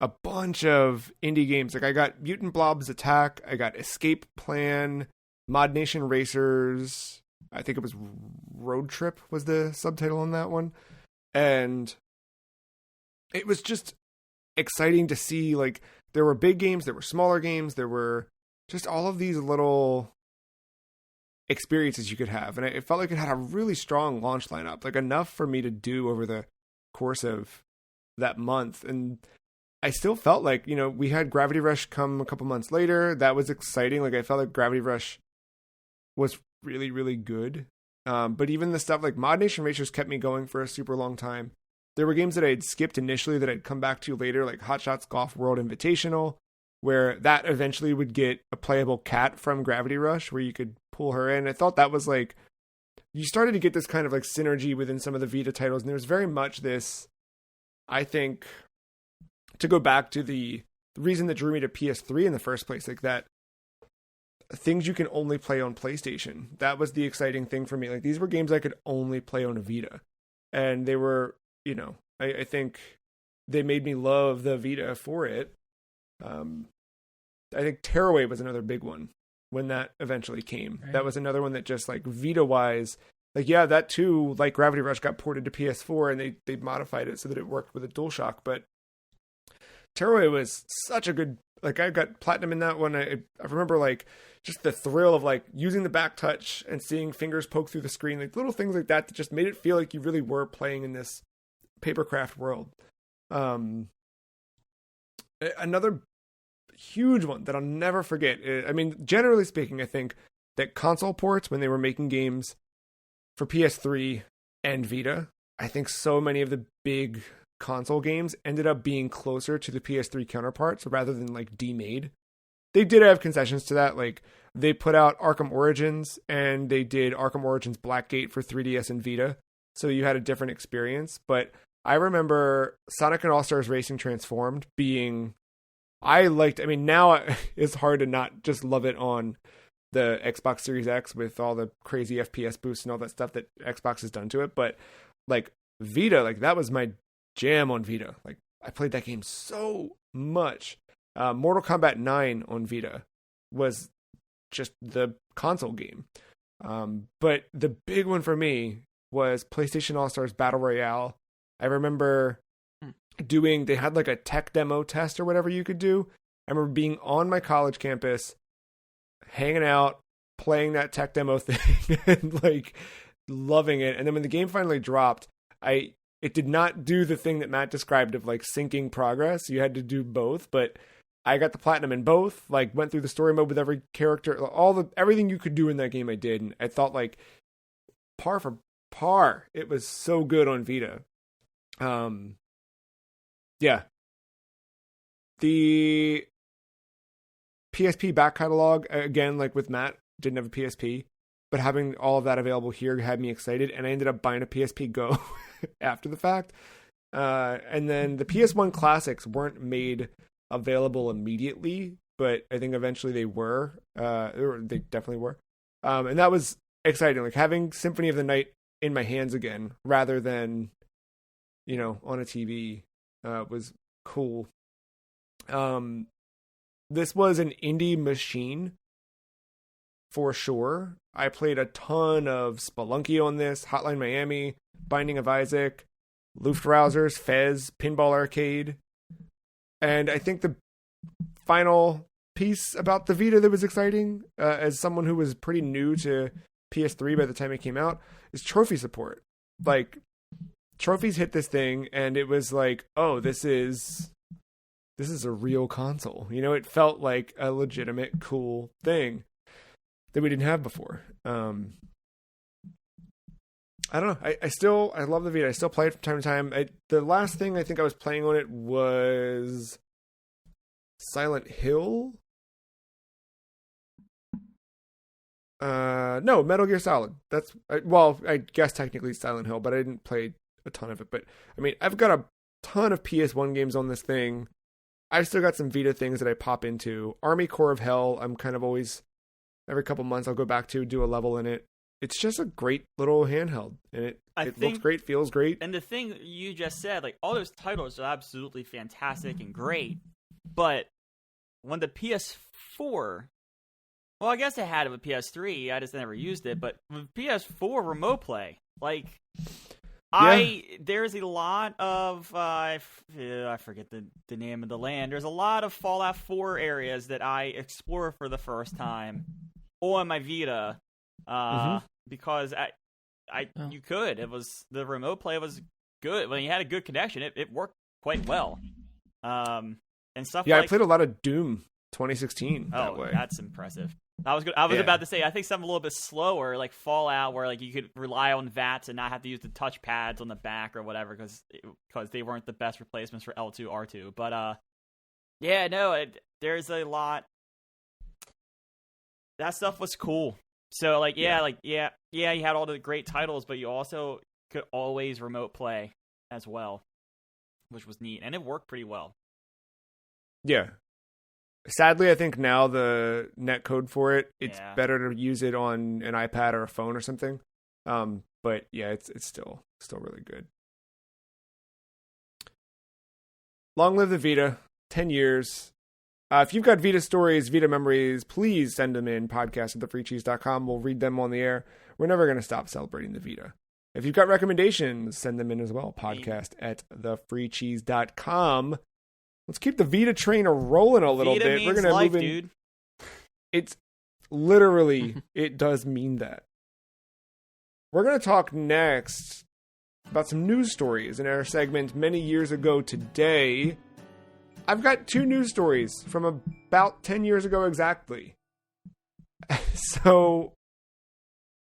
a bunch of indie games. Like I got Mutant Blob's Attack, I got Escape Plan, Mod Nation Racers, I think it was Road Trip was the subtitle on that one. And it was just exciting to see, like, there were big games, there were smaller games, there were just all of these little experiences you could have. And it felt like it had a really strong launch lineup, like enough for me to do over the course of that month. And I still felt like, we had Gravity Rush come a couple months later. That was exciting. Like I felt like Gravity Rush was really, really good. But even the stuff like Mod Nation Racers kept me going for a super long time. There were games that I had skipped initially that I'd come back to later, like Hot Shots Golf World Invitational, where that eventually would get a playable cat from Gravity Rush, where you could pull her in. I thought that was like, you started to get this kind of like synergy within some of the Vita titles. And there's very much this, I think, to go back to the reason that drew me to PS3 in the first place, like that things you can only play on PlayStation. That was the exciting thing for me. Like these were games I could only play on a Vita. And they were, I think they made me love the Vita for it. I think Tearaway was another big one when that eventually came. Right. That was another one that just like Vita wise, like, yeah, that too, like Gravity Rush got ported to PS4 and they modified it so that it worked with a DualShock. But Tearaway was such a good, like I got platinum in that one. I remember like just the thrill of like using the back touch and seeing fingers poke through the screen, like little things like that just made it feel like you really were playing in this papercraft world. Another huge one that I'll never forget. I mean, generally speaking, I think that console ports, when they were making games for PS3 and Vita, I think so many of the big console games ended up being closer to the PS3 counterparts rather than like demade. They did have concessions to that. Like they put out Arkham Origins and they did Arkham Origins Blackgate for 3DS and Vita. So you had a different experience. But I remember Sonic and All-Stars Racing Transformed being, now it's hard to not just love it on the Xbox Series X with all the crazy FPS boosts and all that stuff that Xbox has done to it. But like Vita, like that was my jam on Vita. Like I played that game so much. Mortal Kombat 9 on Vita was just the console game. But the big one for me was PlayStation All-Stars Battle Royale. I remember they had like a tech demo test or whatever you could do. I remember being on my college campus, hanging out, playing that tech demo thing, and like loving it. And then when the game finally dropped, it did not do the thing that Matt described of like syncing progress. You had to do both, but I got the platinum in both. Like went through the story mode with every character, everything you could do in that game I did, and I thought like par for par. It was so good on Vita. Yeah. The PSP back catalog, again, like with Matt, didn't have a PSP, but having all of that available here had me excited, and I ended up buying a PSP Go after the fact. And then the PS1 classics weren't made available immediately, but I think eventually they were. They definitely were. And that was exciting, like having Symphony of the Night in my hands again, rather than, on a TV, was cool. This was an indie machine for sure. I played a ton of Spelunky on this, Hotline Miami, Binding of Isaac, Luftrausers, Fez, Pinball Arcade. And I think the final piece about the Vita that was exciting, as someone who was pretty new to PS3 by the time it came out, is trophy support. Like, trophies hit this thing, and it was like, oh, this is a real console. It felt like a legitimate, cool thing that we didn't have before. I don't know. I love the Vita. I still play it from time to time. The last thing I think I was playing on it was Silent Hill. No, Metal Gear Solid. I guess technically Silent Hill, but I didn't play a ton of it. But I mean, I've got a ton of PS1 games on this thing. I've still got some Vita things that I pop into. Army Corps of Hell, I'm kind of always, every couple months I'll go back to, do a level in it. It's just a great little handheld, and it looks great, feels great. And the thing you just said, like, all those titles are absolutely fantastic and great, but when the PS4, well, I guess I had it with PS3, I just never used it, but with PS4 remote play, like, there's a lot of, I forget the name of the land, there's a lot of Fallout 4 areas that I explore for the first time on my Vita, because you could. It was, the remote play was good. When you had a good connection, it worked quite well. And stuff. Yeah, I played a lot of Doom 2016 that way. That's impressive. I was about to say, I think something a little bit slower, like Fallout, where like you could rely on VATS and not have to use the touch pads on the back or whatever, because they weren't the best replacements for L2, R2. But there's a lot. That stuff was cool. So you had all the great titles, but you also could always remote play as well, which was neat, and it worked pretty well. Yeah. Sadly, I think now the netcode for it's better to use it on an iPad or a phone or something. But yeah, it's still really good. Long live the Vita. 10 years. If you've got Vita stories, Vita memories, please send them in, podcast@thefreecheese.com. We'll read them on the air. We're never going to stop celebrating the Vita. If you've got recommendations, send them in as well, podcast@thefreecheese.com. Let's keep the Vita train rolling a little bit. We're going to move in. Dude. It's literally, it does mean that. We're going to talk next about some news stories in our segment Many Years Ago Today. I've got 2 news stories from about 10 years ago exactly. So,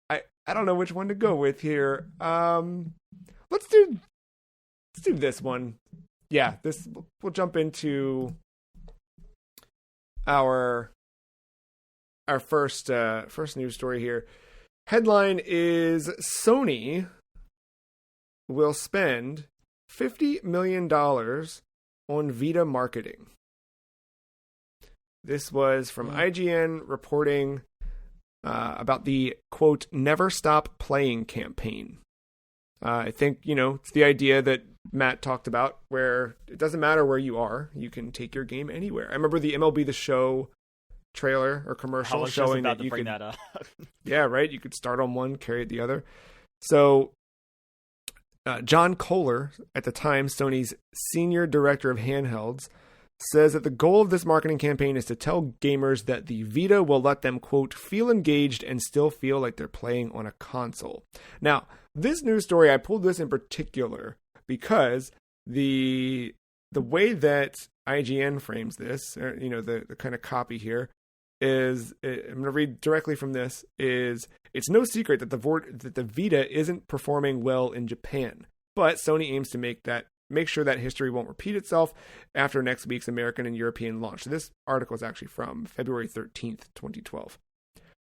I don't know which one to go with here. Let's do this one. Yeah, we'll jump into our first news story here. Headline is Sony will spend $50 million on Vita marketing. This was from IGN reporting about the, quote, Never Stop Playing campaign. I think, it's the idea that Matt talked about, where it doesn't matter where you are, you can take your game anywhere. I remember the MLB The Show trailer or commercial showing that you could bring that up. Yeah, right. You could start on one, carry it the other. So John Kohler, at the time Sony's senior director of handhelds, says that the goal of this marketing campaign is to tell gamers that the Vita will let them, quote, feel engaged and still feel like they're playing on a console. Now, this news story, I pulled this in particular because the way that IGN frames this, or, the kind of copy here, is, I'm going to read directly from this, is it's no secret that the Vita isn't performing well in Japan, but Sony aims to make sure that history won't repeat itself after next week's American and European launch. So this article is actually from February 13th, 2012.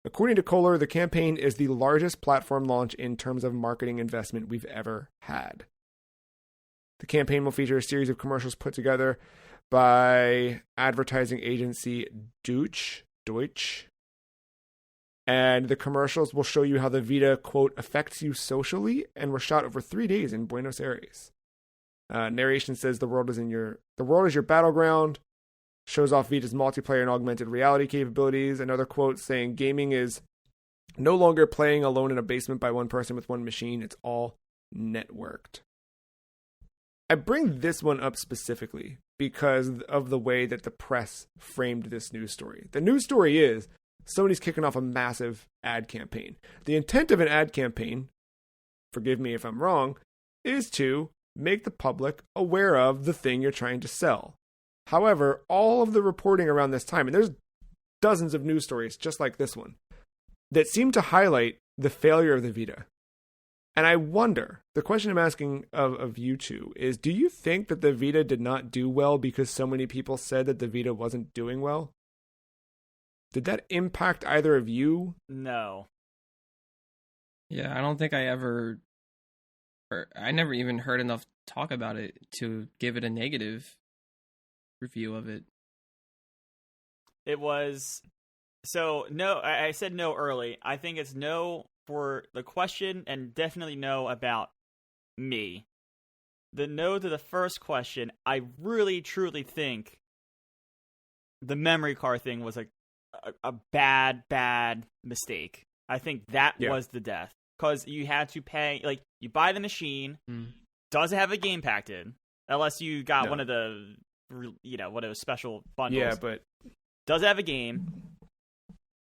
According to Kohler, the campaign is the largest platform launch in terms of marketing investment we've ever had. The campaign will feature a series of commercials put together by advertising agency Deutsch, and the commercials will show you how the Vita, quote, affects you socially, and were shot over 3 days in Buenos Aires. Narration says the world is your battleground. Shows off Vita's multiplayer and augmented reality capabilities. Another quote saying gaming is no longer playing alone in a basement by one person with one machine. It's all networked. I bring this one up specifically because of the way that the press framed this news story. The news story is Sony's kicking off a massive ad campaign. The intent of an ad campaign, forgive me if I'm wrong, is to make the public aware of the thing you're trying to sell. However, all of the reporting around this time, and there's dozens of news stories just like this one, that seem to highlight the failure of the Vita. And I wonder, the question I'm asking of you two is, do you think that the Vita did not do well because so many people said that the Vita wasn't doing well? Did that impact either of you? No. Yeah, I don't think I never even heard enough talk about it to give it a negative review of it. It was... So, no, I said no early. I think it's no for the question and definitely no about me. The no to the first question, I really, truly think the memory card thing was a bad mistake. I think that was the death. Because you had to pay, like, you buy the machine, doesn't have a game packed in, unless you got one of the, one of those special bundles. Yeah, but... Doesn't have a game.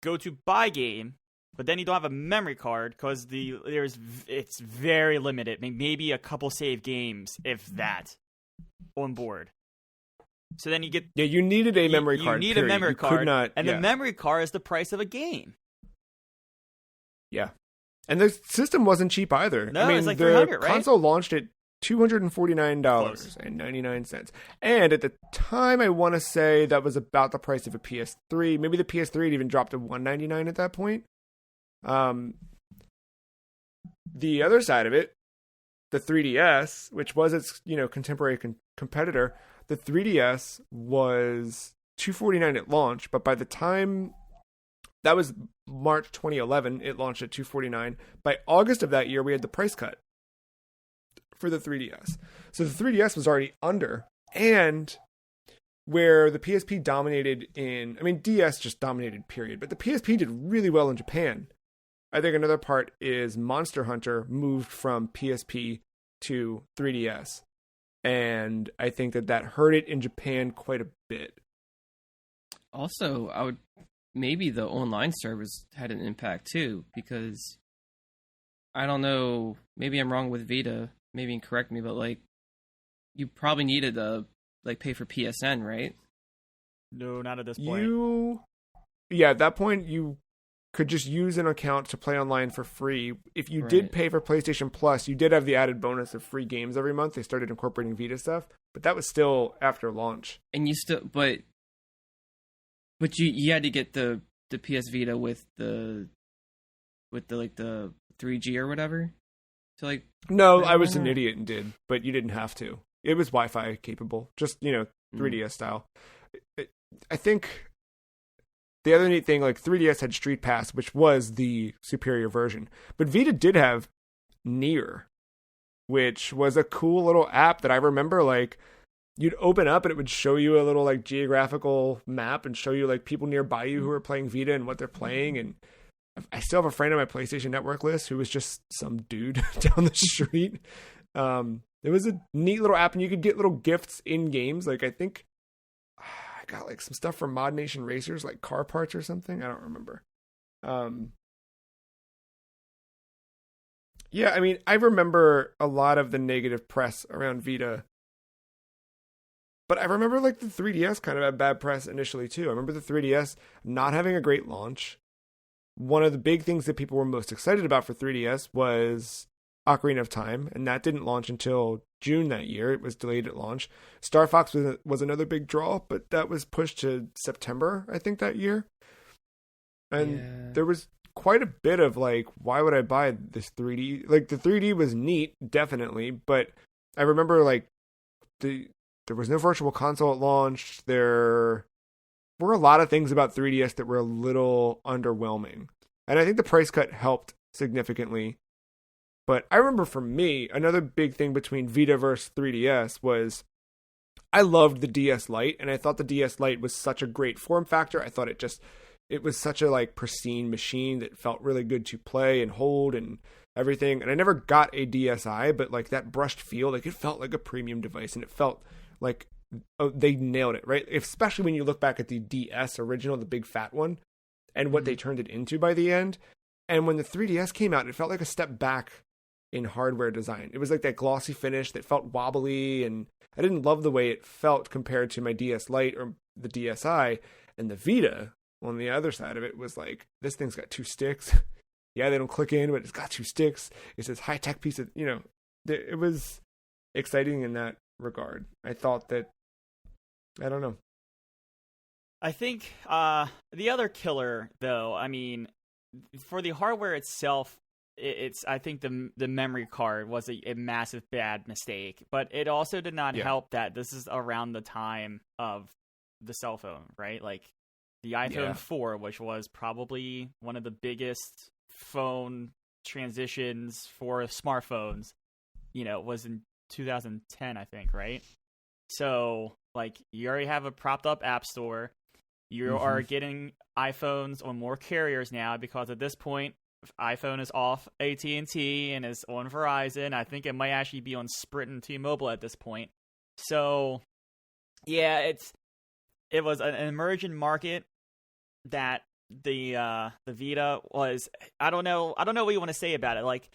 Go to buy game, but then you don't have a memory card because it's very limited. Maybe a couple save games, if that, on board. So then you get... Yeah, you needed a memory card, You need a memory card, could not, and the memory card is the price of a game. Yeah. And the system wasn't cheap either. No, it's like $300, right? The console launched at $249.99. And at the time, I want to say that was about the price of a PS3. Maybe the PS3 had even dropped to $199 at that point. The other side of it, the 3DS, which was its contemporary competitor, the 3DS was $249 at launch, but by the time that was March 2011, it launched at $249. By August of that year, we had the price cut for the 3DS. So the 3DS was already under, and where the PSP dominated DS just dominated, period, but the PSP did really well in Japan. I think another part is Monster Hunter moved from PSP to 3DS, and I think that hurt it in Japan quite a bit. Also, maybe the online service had an impact too, because I don't know, maybe I'm wrong with Vita, maybe correct me, but you probably needed to pay for PSN, right? No, not at this point. At that point you could just use an account to play online for free. If you did pay for PlayStation Plus, you did have the added bonus of free games every month. They started incorporating Vita stuff, but that was still after launch. And you still, but you had to get the PS Vita with the 3G or whatever. So no, I was an idiot and did, but you didn't have to. It was Wi-Fi capable, just 3DS style. I think the other neat thing, 3DS had Street Pass, which was the superior version, but Vita did have Near, which was a cool little app that I remember you'd open up and it would show you a little geographical map and show you people nearby you who are playing Vita and what they're playing. And I still have a friend on my PlayStation Network list who was just some dude down the street. It was a neat little app, and you could get little gifts in games. I think I got like some stuff from Mod Nation Racers, like car parts or something. I don't remember. Yeah, I mean, I remember a lot of the negative press around Vita. But I remember like the 3DS kind of had bad press initially too. I remember the 3DS not having a great launch. One of the big things that people were most excited about for 3DS was Ocarina of Time, and that didn't launch until June that year. It was delayed at launch. Star Fox was another big draw, but that was pushed to September, I think, that year. And there was quite a bit of like, why would I buy this 3D? Like the 3D was neat, definitely, but I remember like there was no virtual console at launch. There were a lot of things about 3DS that were a little underwhelming. And I think the price cut helped significantly. But I remember for me, another big thing between Vita versus 3DS was I loved the DS Lite, and I thought the DS Lite was such a great form factor. I thought it was such a like pristine machine that felt really good to play and hold and everything. And I never got a DSi, but like that brushed feel, like it felt like a premium device, and it felt like they nailed it, right? Especially when you look back at the DS original, the big fat one, and what they turned it into by the end. And when the 3DS came out, it felt like a step back in hardware design. It was like that glossy finish that felt wobbly, and I didn't love the way it felt compared to my DS Lite or the DSi. And the Vita, on the other side of it, was like, this thing's got two sticks. Yeah, they don't click in, but it's got two sticks. It's this high-tech piece of, it was exciting in that regard. I thought that, I don't know. I think the other killer, though, I mean, for the hardware itself, it's I think the memory card was a massive bad mistake, but it also did not help that this is around the time of the cell phone, right? Like the iPhone 4, which was probably one of the biggest phone transitions for smartphones, was in 2010, I think, right? So, like, you already have a propped up app store. You are getting iPhones on more carriers now because at this point, iPhone is off AT&T and is on Verizon. I think it might actually be on Sprint and T-Mobile at this point. So, yeah, it was an emerging market that the Vita was. I don't know what you want to say about it. Like,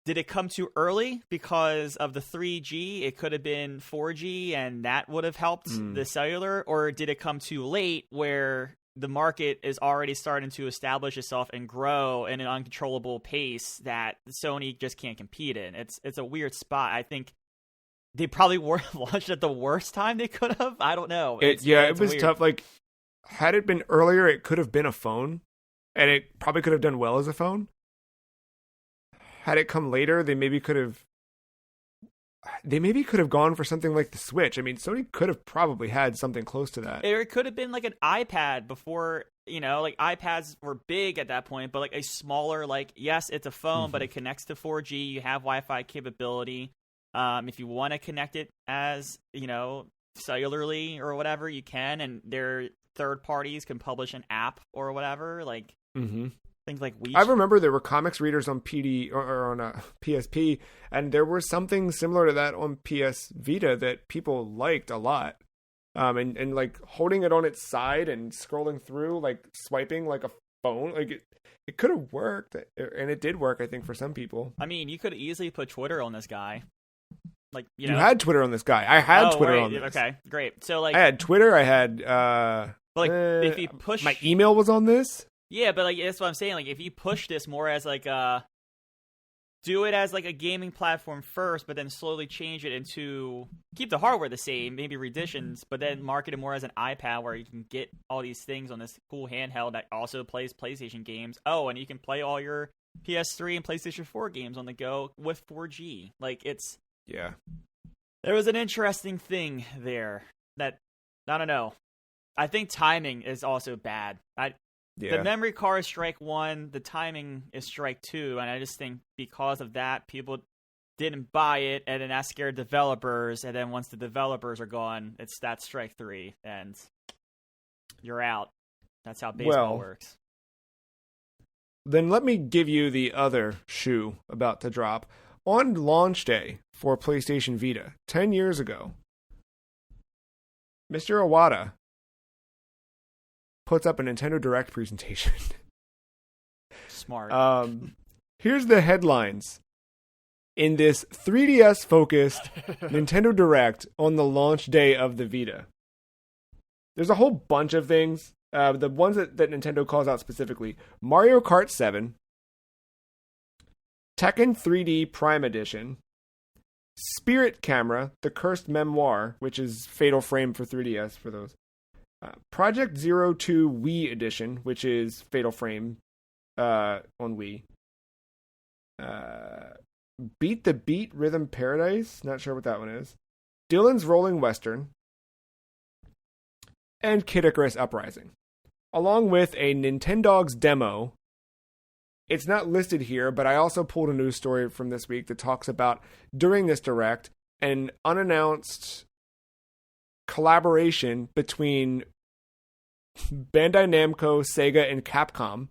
did it come too early because of the 3G? It could have been 4G, and that would have helped the cellular. Or did it come too late where the market is already starting to establish itself and grow in an uncontrollable pace that Sony just can't compete in? It's a weird spot. I think they probably launched at the worst time they could have. I don't know. It was weird. Tough. Like, had it been earlier, it could have been a phone, and it probably could have done well as a phone. Had it come later, they maybe could have gone for something like the Switch. I mean, Sony could have probably had something close to that. It could have been like an iPad before, like iPads were big at that point, but like a smaller, like, yes, it's a phone, but it connects to 4G. You have Wi-Fi capability. If you want to connect it as, cellularly or whatever, you can, and their third parties can publish an app or whatever, like things like Wii. I remember there were comics readers on PD or on PSP, and there was something similar to that on PS Vita that people liked a lot. And like holding it on its side and scrolling through, like swiping like a phone, like it could have worked, and it did work, I think, for some people. I mean, you could easily put Twitter on this guy. Like, you had Twitter on this guy. I had Twitter on this. Okay, great. So like, I had Twitter. I had if you push, my email was on this. Yeah, but like that's what I'm saying. Like, if you push this more as like do it as like a gaming platform first, but then slowly change it into keep the hardware the same, maybe reeditions, but then market it more as an iPad where you can get all these things on this cool handheld that also plays PlayStation games. Oh, and you can play all your PS3 and PlayStation 4 games on the go with 4G. Like, it's there was an interesting thing there that I don't know. I think timing is also bad. The memory card is strike one, the timing is strike two, and I just think because of that, people didn't buy it, and then that scared developers, and then once the developers are gone, that's strike three, and you're out. That's how baseball works. Then let me give you the other shoe about to drop. On launch day for PlayStation Vita, 10 years ago, Mr. Iwata puts up a Nintendo Direct presentation. Smart. Here's the headlines. In this 3DS-focused Nintendo Direct on the launch day of the Vita. There's a whole bunch of things. The ones that Nintendo calls out specifically. Mario Kart 7. Tekken 3D Prime Edition. Spirit Camera, The Cursed Memoir, which is Fatal Frame for 3DS for those. Project Zero 2 Wii Edition, which is Fatal Frame on Wii. Beat the Beat Rhythm Paradise, not sure what that one is. Dylan's Rolling Western. And Kid Icarus Uprising. Along with a Nintendogs demo. It's not listed here, but I also pulled a news story from this week that talks about, during this Direct, an unannounced collaboration between Bandai Namco, Sega, and Capcom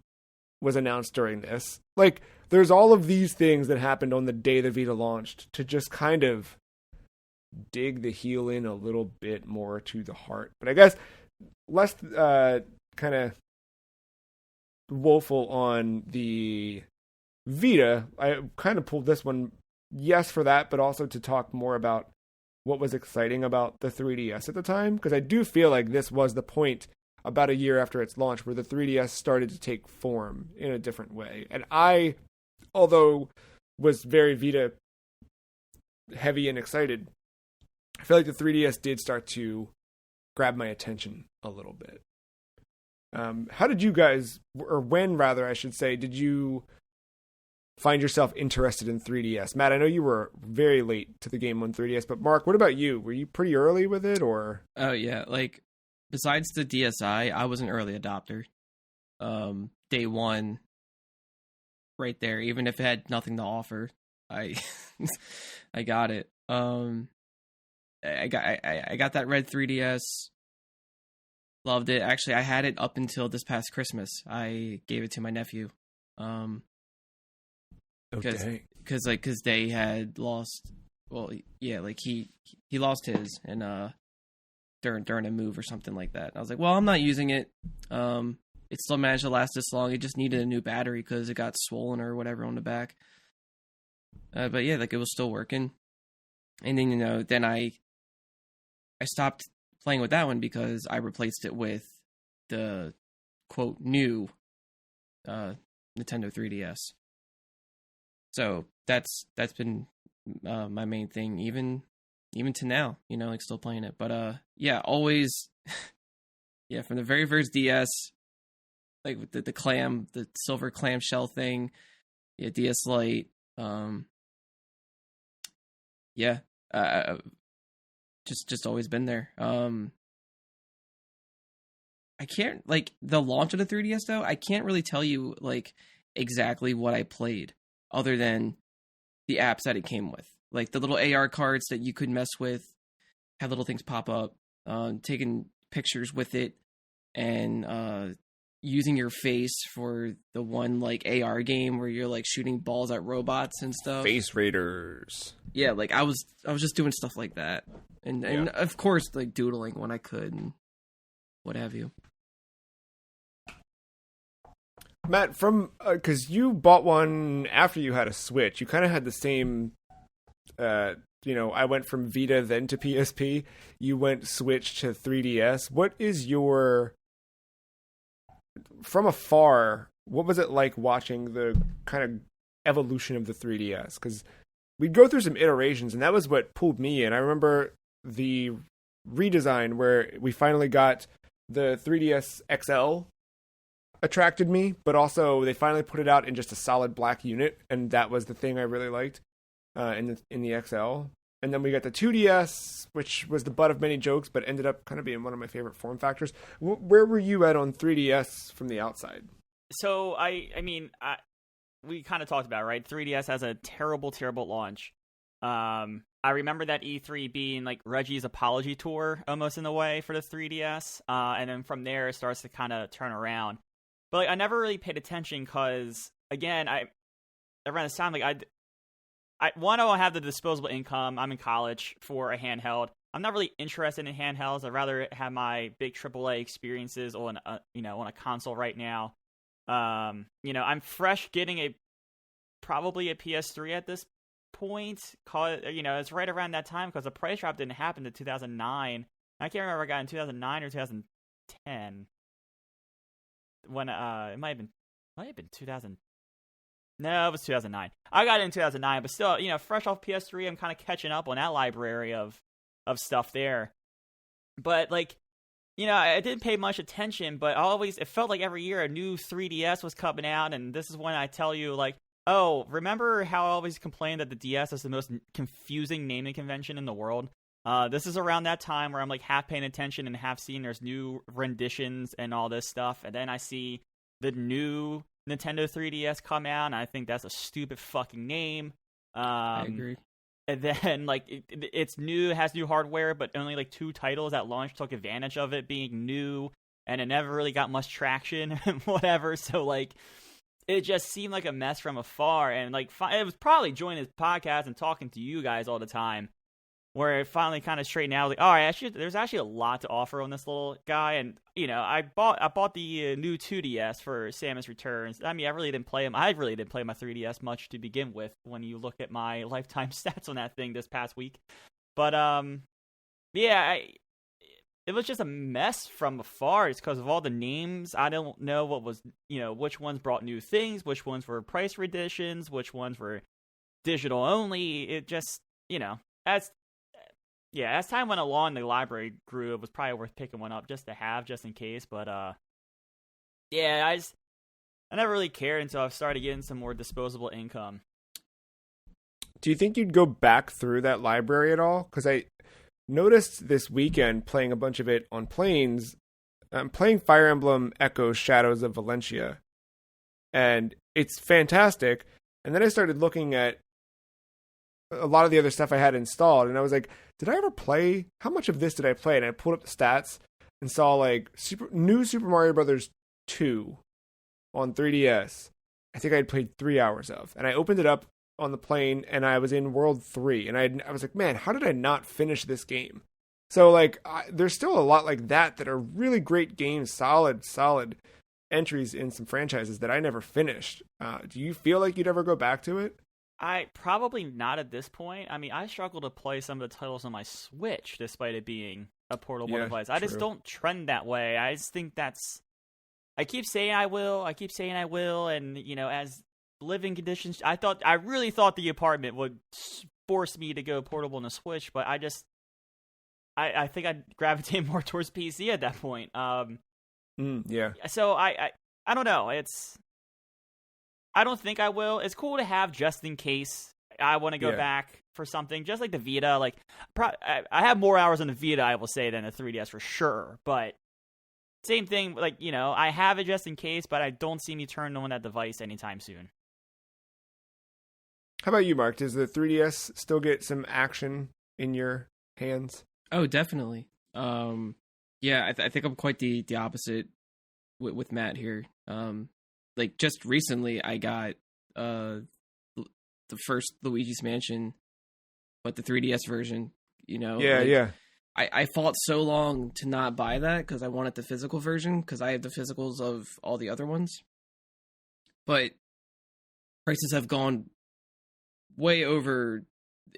was announced during this. Like, there's all of these things that happened on the day the Vita launched to just kind of dig the heel in a little bit more to the heart. But I guess less kind of woeful on the Vita. I kind of pulled this one, yes, for that, but also to talk more about what was exciting about the 3DS at the time, because I do feel like this was the point about a year after its launch where the 3DS started to take form in a different way. And I, although was very Vita heavy and excited, I feel like the 3DS did start to grab my attention a little bit. How did you guys, or when rather, I should say, did you find yourself interested in 3DS? Matt, I know you were very late to the game on 3DS, but Mark, what about you? Were you pretty early with it, or? Oh, yeah. Like, besides the DSi, I was an early adopter. Day one, right there. Even if it had nothing to offer, I I got it. I got that red 3DS. Loved it. Actually, I had it up until this past Christmas. I gave it to my nephew. Because they had lost. Well, yeah, like he lost his and during a move or something like that. And I was like, well, I'm not using it. It still managed to last this long. It just needed a new battery because it got swollen or whatever on the back. But yeah, like it was still working. And then then I stopped playing with that one because I replaced it with the quote new Nintendo 3DS. So that's been my main thing, even to now, like still playing it. But yeah, always, yeah, from the very first DS, like with the silver clamshell thing, yeah, DS Lite, yeah, just always been there. I can't, like, the launch of the 3DS though, I can't really tell you like exactly what I played other than the apps that it came with. Like the little AR cards that you could mess with, had little things pop up, taking pictures with it, and using your face for the one like AR game where you're like shooting balls at robots and stuff. Face Raiders. Yeah, like I was just doing stuff like that, and of course like doodling when I could and what have you. Matt, from because you bought one after you had a Switch, you kind of had the same. I went from Vita then to PSP. You went Switch to 3DS. What is your, from afar, what was it like watching the kind of evolution of the 3DS? Because we'd go through some iterations, and that was what pulled me in. I remember the redesign where we finally got the 3DS XL attracted me, but also they finally put it out in just a solid black unit, and that was the thing I really liked in the XL. And then we got the 2DS, which was the butt of many jokes, but ended up kind of being one of my favorite form factors. Where were you at on 3DS from the outside? So we kind of talked about it, right? 3DS has a terrible launch. I remember that E3 being like Reggie's apology tour almost in a way for the 3DS, and then from there it starts to kind of turn around. But like I never really paid attention because again, around this time, like I don't have the disposable income. I'm in college for a handheld. I'm not really interested in handhelds. I'd rather have my big AAA experiences on on a console right now. I'm fresh getting probably a PS3 at this point. It's right around that time because the price drop didn't happen until 2009. I can't remember if I got in 2009 or 2010. When it might have been 2000. No, it was 2009. I got it in 2009, but still, fresh off PS3, I'm kind of catching up on that library of stuff there. But I didn't pay much attention, but it felt like every year a new 3DS was coming out, and this is when I tell you, oh, remember how I always complained that the DS is the most confusing naming convention in the world? This is around that time where I'm half paying attention and half seeing there's new renditions and all this stuff, and then I see the new Nintendo 3DS come out, and I think that's a stupid fucking name. I agree. And then, it's new, it has new hardware, but only, 2 titles at launch took advantage of it being new, and it never really got much traction, and whatever, so, it just seemed like a mess from afar, and, it was probably joining this podcast and talking to you guys all the time, where it finally kind of straightened out. All right, there's actually a lot to offer on this little guy, and I bought the new 2DS for Samus Returns. I mean, I really didn't play him. I really didn't play my 3DS much to begin with. When you look at my lifetime stats on that thing this past week, but it was just a mess from afar. It's because of all the names. I don't know what was which ones brought new things, which ones were price editions, which ones were digital only. It just as time went along, the library grew. It was probably worth picking one up just to have, just in case. But I never really cared until I started getting some more disposable income. Do you think you'd go back through that library at all? Because I noticed this weekend playing a bunch of it on planes. I'm playing Fire Emblem Echoes Shadows of Valentia, and it's fantastic. And then I started looking at a lot of the other stuff I had installed, and I was like, did I ever play? How much of this did I play? And I pulled up the stats and saw new Super Mario Brothers 2 on 3DS. I think I had played 3 hours of, and I opened it up on the plane, and I was in World 3, and I was like, man, how did I not finish this game? So there's still a lot like that are really great games, solid entries in some franchises that I never finished. Do you feel like you'd ever go back to it? I probably not at this point. I mean, I struggle to play some of the titles on my Switch, despite it being a portable device. I just don't trend that way. I just think I keep saying I will, and as living conditions, I really thought the apartment would force me to go portable on the Switch, but I think I'd gravitate more towards PC at that point. Yeah. So I don't know. I don't think I will. It's cool to have just in case I want to go back for something, just like the Vita. I have more hours on the Vita, I will say, than the 3DS for sure. But same thing, I have it just in case, but I don't see me turning on that device anytime soon. How about you, Mark? Does the 3DS still get some action in your hands? Oh, definitely. I think I'm quite the opposite with Matt here. Just recently, I got the first Luigi's Mansion, but the 3DS version. I fought so long to not buy that because I wanted the physical version because I have the physicals of all the other ones, but prices have gone way over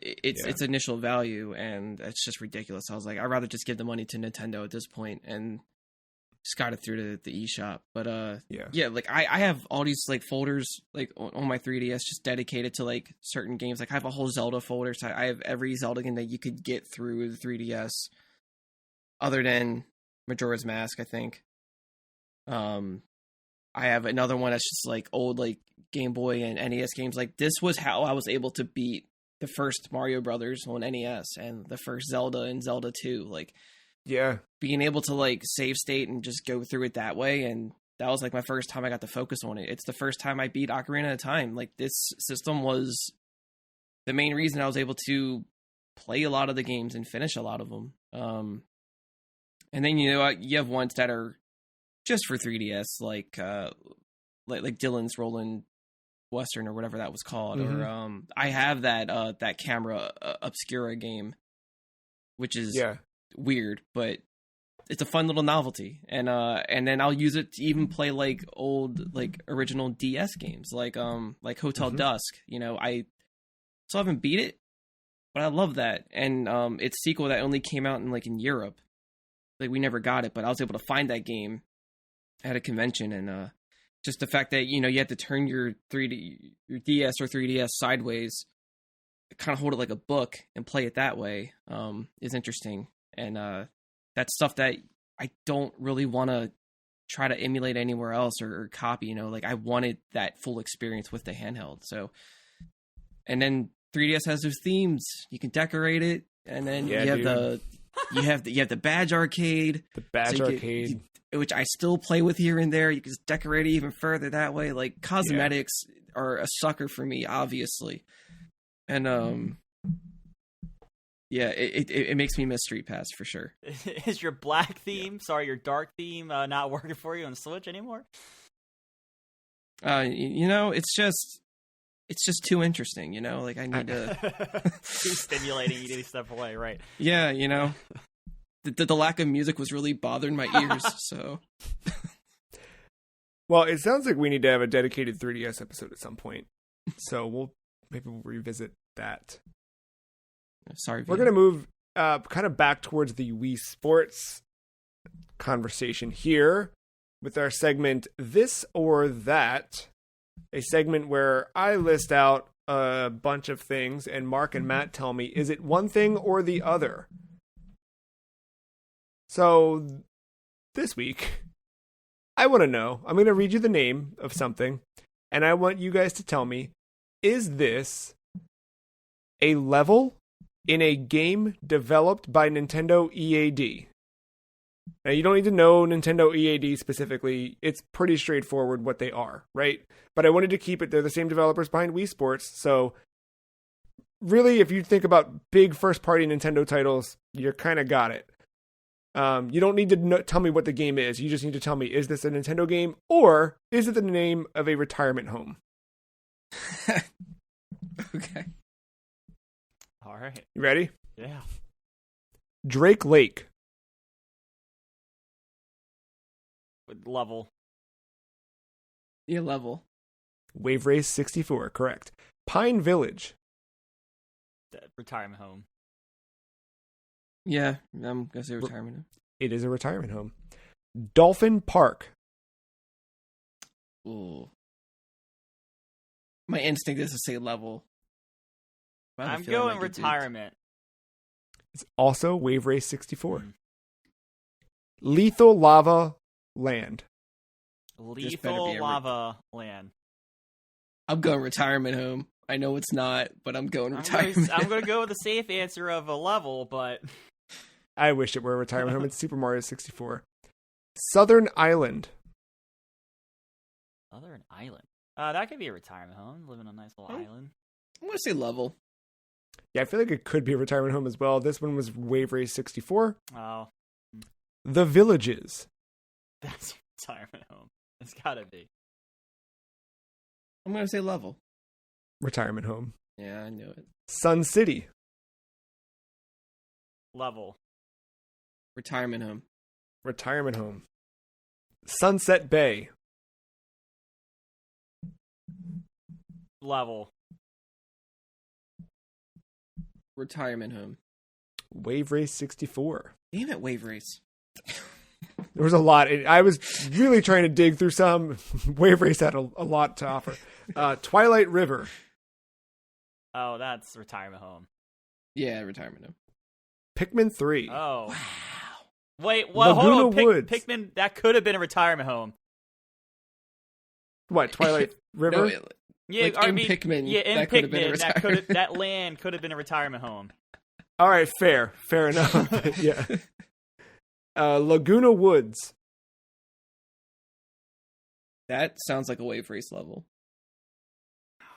its initial value, and it's just ridiculous. I was like, I'd rather just give the money to Nintendo at this point and just got it through the eShop. But I have all these folders on my 3DS just dedicated to certain games. I have a whole Zelda folder, so I have every Zelda game that you could get through the 3DS, other than Majora's Mask, I think. I have another one that's just old Game Boy and NES games. This was how I was able to beat the first Mario Brothers on NES and the first Zelda and Zelda 2. Being able to save state and just go through it that way, and that was my first time I got to focus on it. It's the first time I beat Ocarina of Time. This system was the main reason I was able to play a lot of the games and finish a lot of them. And then you have ones that are just for 3DS, like Dylan's Rolling Western or whatever that was called. Mm-hmm. Or I have that camera Obscura game which is Yeah. weird, but it's a fun little novelty. And then I'll use it to even play like old, like original DS games, like Hotel Dusk. You know, I still haven't beat it, but I love that. And its sequel that only came out in Europe. Like, we never got it, but I was able to find that game at a convention. And just the fact that, you know, you have to turn your DS or 3DS sideways, kind of hold it like a book and play it that way, is interesting. And that's stuff that I don't really want to try to emulate anywhere else or copy. You know, like, I wanted that full experience with the handheld. So, and then 3DS has those themes. You can decorate it, and then you have the badge arcade. The badge arcade, which I still play with here and there. You can just decorate it even further that way. Like, cosmetics are a sucker for me, obviously. And it makes me miss Street Pass for sure. Is your black theme, your dark theme, not working for you on the Switch anymore? You know, it's just too interesting, you know? Like, I need to... Too stimulating, you need to step away, right? Yeah, you know? The lack of music was really bothering my ears, so... Well, it sounds like we need to have a dedicated 3DS episode at some point. So maybe we'll revisit that. Sorry, We're going to move kind of back towards the Wii Sports conversation here with our segment, This or That. A segment where I list out a bunch of things and Mark and Matt tell me, is it one thing or the other? So this week, I want to know, I'm going to read you the name of something, and I want you guys to tell me, is this a level in a game developed by Nintendo EAD? Now, you don't need to know Nintendo EAD specifically. It's pretty straightforward what they are, right? But I wanted to keep it. They're the same developers behind Wii Sports. So really, if you think about big first-party Nintendo titles, you're kind of got it. You don't need to tell me what the game is. You just need to tell me, is this a Nintendo game or is it the name of a retirement home? Okay. All right. You ready? Yeah. Drake Lake. Level. Yeah, level. Wave Race 64, correct. Pine Village. Retirement home. Yeah, I'm gonna say retirement home. It is a retirement home. Dolphin Park. Ooh. My instinct is to say level. I'm going retirement. It's also Wave Race 64. Lethal Lava Land. Lethal Lava Land. I'm going retirement home. I know it's not, but I'm going retirement. I'm going to go with the safe answer of a level, but... I wish it were a retirement home. It's Super Mario 64. Southern Island. Southern Island? That could be a retirement home. Living on a nice little island. I'm going to say level. Yeah, I feel like it could be a retirement home as well. This one was Wave Race 64. Oh. The Villages. That's a retirement home. It's got to be. I'm going to say level. Retirement home. Yeah, I knew it. Sun City. Level. Retirement home. Retirement home. Sunset Bay. Level. Retirement home. Wave Race 64. Damn it, Wave Race. There was a lot. I was really trying to dig through some. Wave Race had a lot to offer. Twilight River. Oh, that's retirement home. Yeah, retirement home. Pikmin 3. Oh. Wow. Wait, well, hold on. Woods. Pikmin, that could have been a retirement home. What, Twilight River? No, yeah, like Pikmin. Yeah, in that could have been a Pikmin, retirement. that land could have been a retirement home. All right, fair enough. Yeah. Laguna Woods. That sounds like a Wave Race level.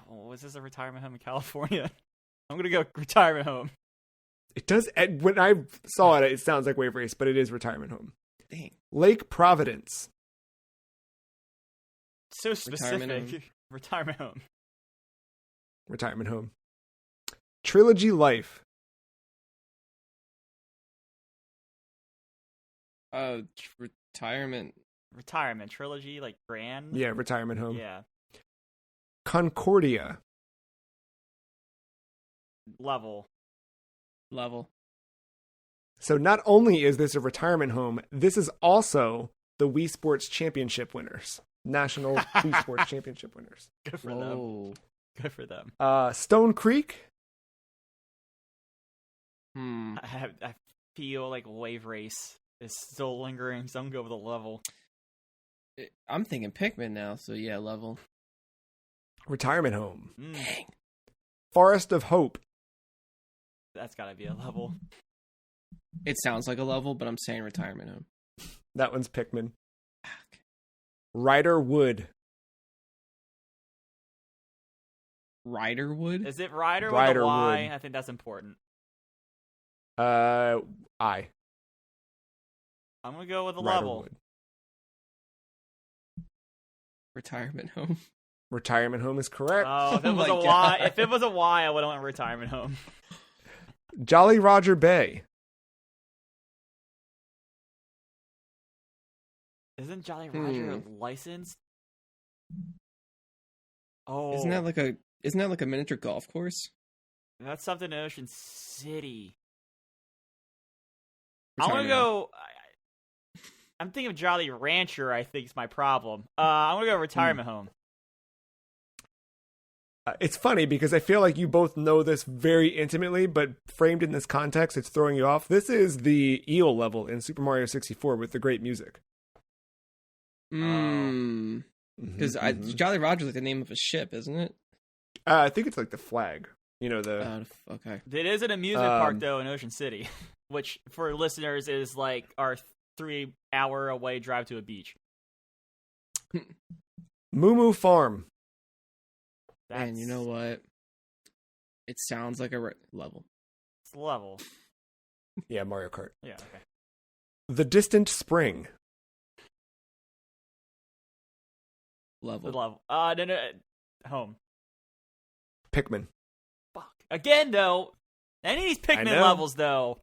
Oh, was this a retirement home in California? I'm going to go retirement home. It does. When I saw it, it sounds like Wave Race, but it is retirement home. Dang. Lake Providence. So specific. Retirement home. Retirement home. Trilogy Life. Retirement. Retirement trilogy, like grand. Yeah, retirement home. Yeah. Concordia. Level. So not only is this a retirement home, this is also the Wii Sports Championship winners. National Wii Sports Championship winners. Good for them. Good for them. Stone Creek. I feel like Wave Race is still lingering, so I'm going to go with a level. I'm thinking Pikmin now, so yeah, level. Retirement home. Dang. Forest of Hope. That's got to be a level. It sounds like a level, but I'm saying retirement home. That one's Pikmin. Fuck. Rider Wood. Riderwood? Is it Rider with Rider a Y? Wood. I think that's important. I. I'm going to go with a Rider level. Wood. Retirement home. Retirement home is correct. Oh, if it was my a Y, God. if it was a Y, I would have went retirement home. Jolly Roger Bay. Isn't Jolly Roger licensed? Oh, Isn't that like a miniature golf course? that's something in Ocean City. I want to Retirement go. I'm thinking of Jolly Rancher. I think is my problem. I'm gonna go retirement home. It's funny because I feel like you both know this very intimately, but framed in this context, it's throwing you off. This is the eel level in Super Mario 64 with the great music. Because Jolly Roger's like the name of a ship, isn't it? I think it's like the flag. You know, the... Okay. It is an amusement park though in Ocean City, which for listeners is like our 3-hour away drive to a beach. Moo Moo Farm. And you know what? It sounds like a level. It's level. Yeah, Mario Kart. Yeah, okay. The Distant Spring. Level. Level. No. Home. Pikmin. Fuck. Again, though. Any of these Pikmin levels, though.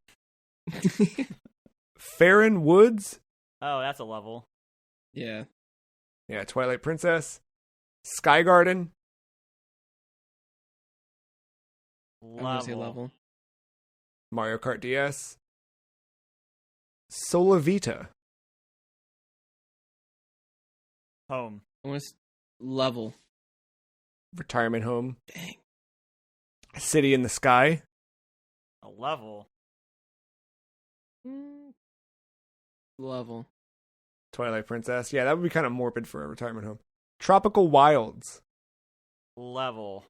Farron Woods. Oh, that's a level. Yeah. Yeah, Twilight Princess. Sky Garden. I'm gonna say level. Mario Kart DS. Solavita. Home. I'm gonna level. Retirement home. Dang. City in the Sky. A level. Level. Twilight Princess. Yeah, that would be kind of morbid for a retirement home. Tropical Wilds. Level.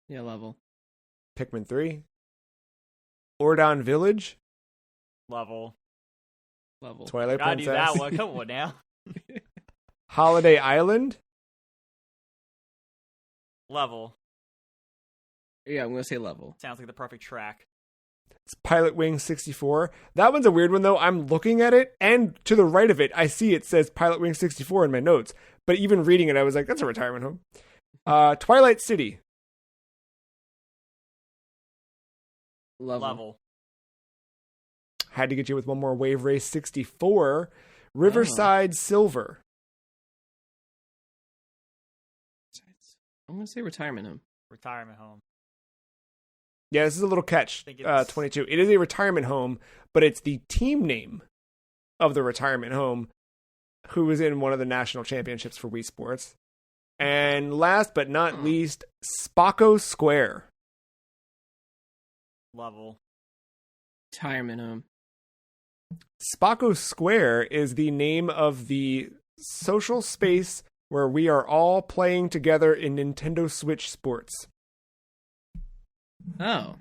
Yeah, level. Pikmin 3. Ordon Village. Level. Level. Twilight Gotta Princess. do that one. Come on now. Holiday Island. Level. Yeah, I'm gonna say level. Sounds like the perfect track. It's Pilot Wing 64. That one's a weird one, though. I'm looking at it, and to the right of it, I see it says Pilot Wing 64 in my notes. But even reading it, I was like, that's a retirement home. Twilight City. Level. Had to get you with one more. Wave Race 64. Riverside Silver. I'm gonna say retirement home. Retirement home. Yeah, this is a little catch. I think it's- 22. It is a retirement home, but it's the team name of the retirement home who was in one of the national championships for Wii Sports. And last but not least, Spocko Square. Level. Retirement home. Spocko Square is the name of the social space where we are all playing together in Nintendo Switch Sports. Oh.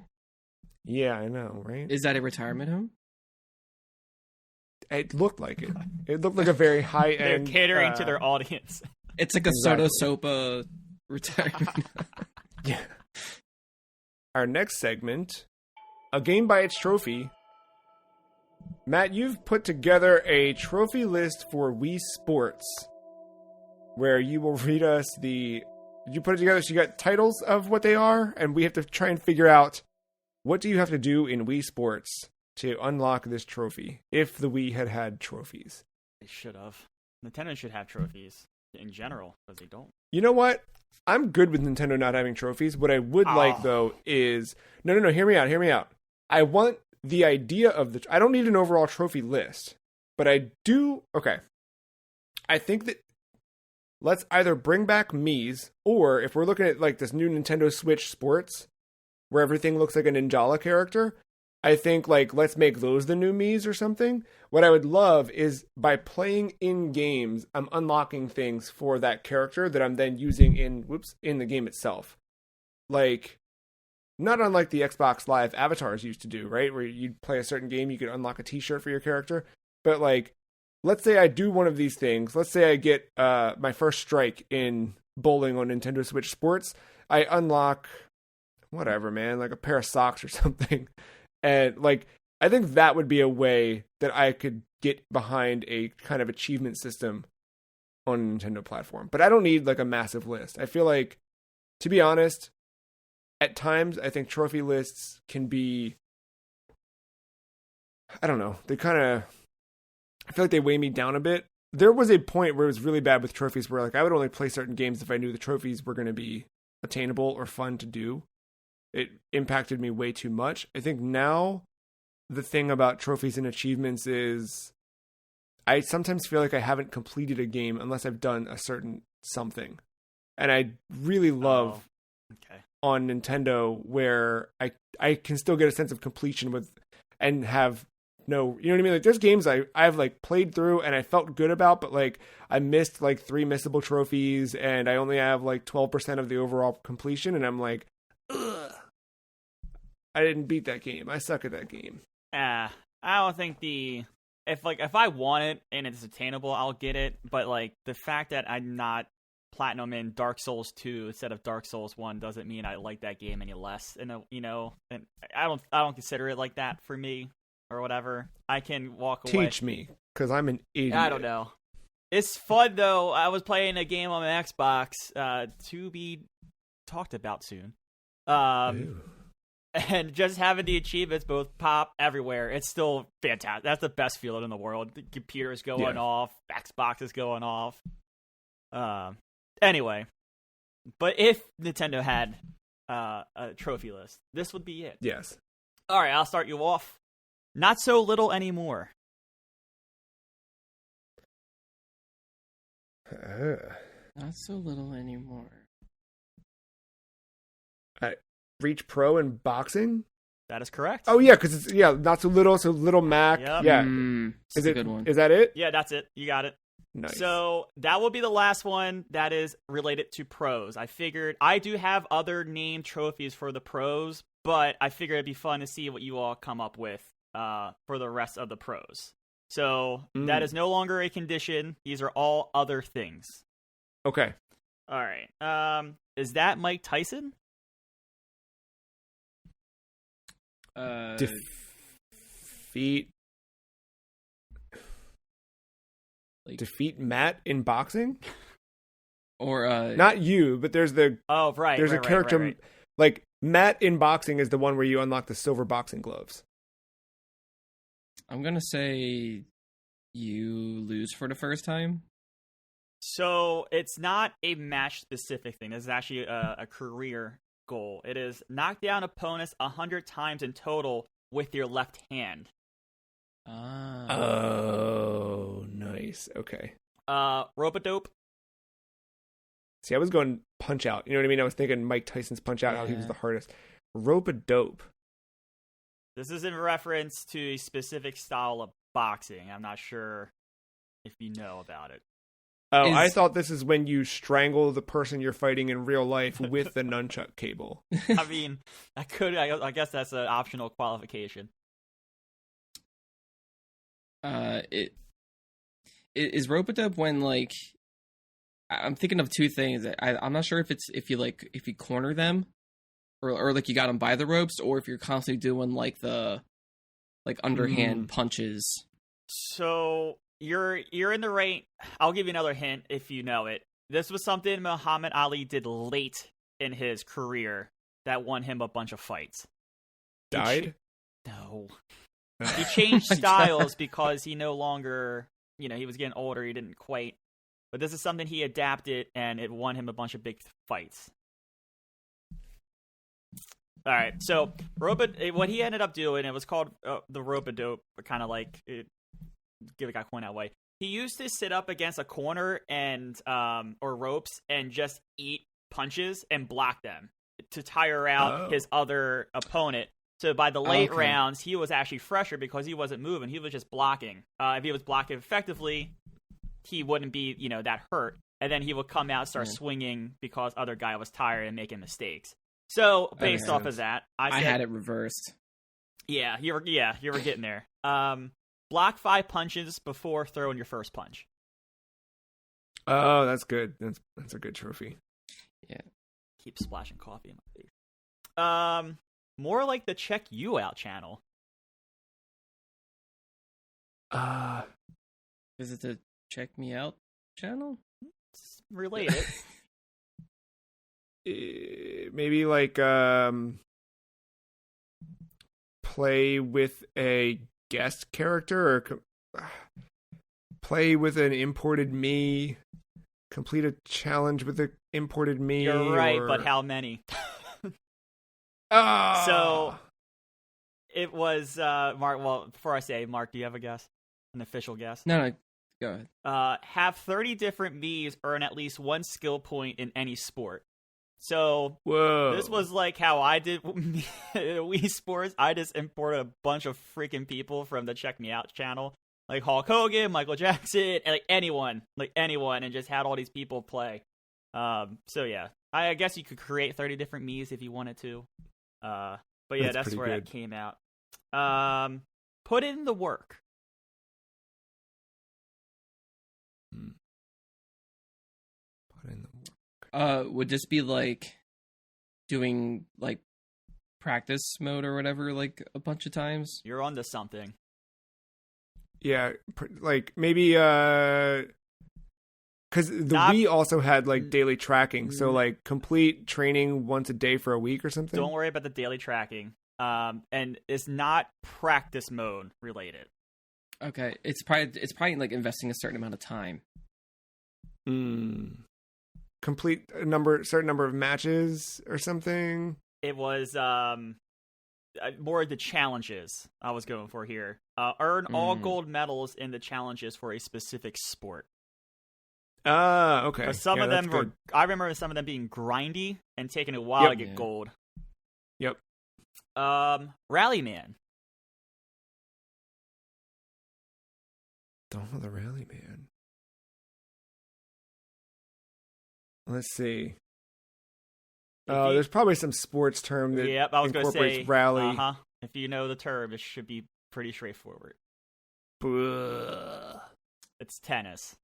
Yeah, I know, right? Is that a retirement home? It looked like it. It looked like a very high-end... They're catering to their audience. It's like a Exactly. Soda Sopa retirement. Yeah. Our next segment, a game by its trophy. Matt, you've put together a trophy list for Wii Sports, where you will read us the... You put it together so you got titles of what they are, and we have to try and figure out what do you have to do in Wii Sports to unlock this trophy if the Wii had trophies? They should have. Nintendo should have trophies in general, because they don't. You know what? I'm good with Nintendo not having trophies. What I would like, though, is... No, hear me out. I want the idea of the... I don't need an overall trophy list, but I do... Okay. I think that let's either bring back Mii's, or if we're looking at like this new Nintendo Switch Sports, where everything looks like a Ninjala character, I think like let's make those the new Mii's or something. What I would love is by playing in games, I'm unlocking things for that character that I'm then using in the game itself. Like, not unlike the Xbox Live avatars used to do, right? Where you'd play a certain game, you could unlock a t-shirt for your character. But like, let's say I do one of these things. Let's say I get my first strike in bowling on Nintendo Switch Sports. I unlock whatever, man, like a pair of socks or something. And like, I think that would be a way that I could get behind a kind of achievement system on a Nintendo platform. But I don't need like a massive list. I feel like, to be honest, at times I think trophy lists can be, I don't know, they kind of, I feel like they weigh me down a bit. There was a point where it was really bad with trophies where like I would only play certain games if I knew the trophies were going to be attainable or fun to do. It impacted me way too much. I think now the thing about trophies and achievements is I sometimes feel like I haven't completed a game unless I've done a certain something. And I really love on Nintendo where I can still get a sense of completion with and have no, you know what I mean? Like there's games I've like played through and I felt good about, but like I missed like 3 missable trophies and I only have like 12% of the overall completion. And I'm like, ugh, I didn't beat that game. I suck at that game. I don't think if I want it and it's attainable, I'll get it. But like the fact that I'm not platinum in Dark Souls 2 instead of Dark Souls 1 doesn't mean I like that game any less. And you know, and I don't consider it like that for me or whatever. I can walk away. Teach me, because I'm an idiot. I don't know. It's fun though. I was playing a game on my Xbox to be talked about soon. And just having the achievements both pop everywhere, it's still fantastic. That's the best feeling in the world. The computer is going off, Xbox is going off. Anyway, but if Nintendo had a trophy list, this would be it. Yes. All right, I'll start you off. Not so little anymore. Not so little anymore. Reach Pro in boxing? That is correct. Oh yeah, because it's not so little Mac. Yep. Yeah, is it a good one? Is that it? Yeah, that's it. You got it. Nice. So that will be the last one that is related to pros. I figured I do have other named trophies for the pros, but I figured it'd be fun to see what you all come up with for the rest of the pros. So that is no longer a condition. These are all other things. Okay. All right. Is that Mike Tyson? Defeat Matt in boxing, or not you, but there's the there's a character right. Like Matt in boxing is the one where you unlock the silver boxing gloves. I'm gonna say you lose for the first time. So it's not a match specific thing. This is actually a career goal. It is knock down opponents 100 times in total with your left hand. Oh, nice. Okay. Rope-a-dope. See, I was going Punch Out. You know what I mean? I was thinking Mike Tyson's Punch Out, how he was the hardest. Rope-a-dope. This is in reference to a specific style of boxing. I'm not sure if you know about it. Oh, I thought this is when you strangle the person you're fighting in real life with the nunchuck cable. I mean, I guess that's an optional qualification. It is rope-a-dope when like I'm thinking of two things. I'm not sure if you corner them or like you got them by the ropes, or if you're constantly doing like the underhand punches. So you're in the right. I'll give you another hint if you know it. This was something Muhammad Ali did late in his career that won him a bunch of fights. Died? No. He changed my styles because he no longer, he was getting older. He didn't quite. But this is something he adapted, and it won him a bunch of big fights. All right, so what he ended up doing, it was called the rope-a-dope, kind of like give a guy coin that way. He used to sit up against a corner and or ropes and just eat punches and block them to tire out his other opponent. So by the late rounds, he was actually fresher because he wasn't moving. He was just blocking. If he was blocking effectively, he wouldn't be, that hurt. And then he would come out and start swinging because other guy was tired and making mistakes. So based off of that, I had it reversed. Yeah, you were getting there. Block 5 punches before throwing your first punch. Oh, that's good. That's a good trophy. Yeah. Keep splashing coffee in my face. More like the Check You Out channel. Is it the Check Me Out channel? It's related. Maybe like play with a guest character or play with an imported me, complete a challenge with an imported me. You're right, but how many? Oh. So it was Mark. Well, before I say Mark, do you have a guess? An official guess? No, go ahead. Have 30 different Mii's earn at least 1 skill point in any sport. So this was like how I did Wii Sports. I just imported a bunch of freaking people from the Check Me Out channel, like Hulk Hogan, Michael Jackson, and anyone, and just had all these people play. So yeah, I guess you could create 30 different Mii's if you wanted to. But yeah, that's where that came out. Put in the work. Put in the work. Would this be like doing like practice mode or whatever, like a bunch of times? You're onto something. Yeah, like maybe because the Wii also had like daily tracking, so like complete training once a day for a week or something. Don't worry about the daily tracking. And it's not practice mode related. Okay, it's probably like investing a certain amount of time. Complete certain number of matches or something. It was more of the challenges I was going for here. Earn all gold medals in the challenges for a specific sport. Okay. But some of them were. I remember some of them being grindy and taking a while to get gold. Yep. Rallyman. Don't know the Rallyman. Let's see. There's probably some sports term that I was incorporates say, rally. If you know the term, it should be pretty straightforward. It's tennis.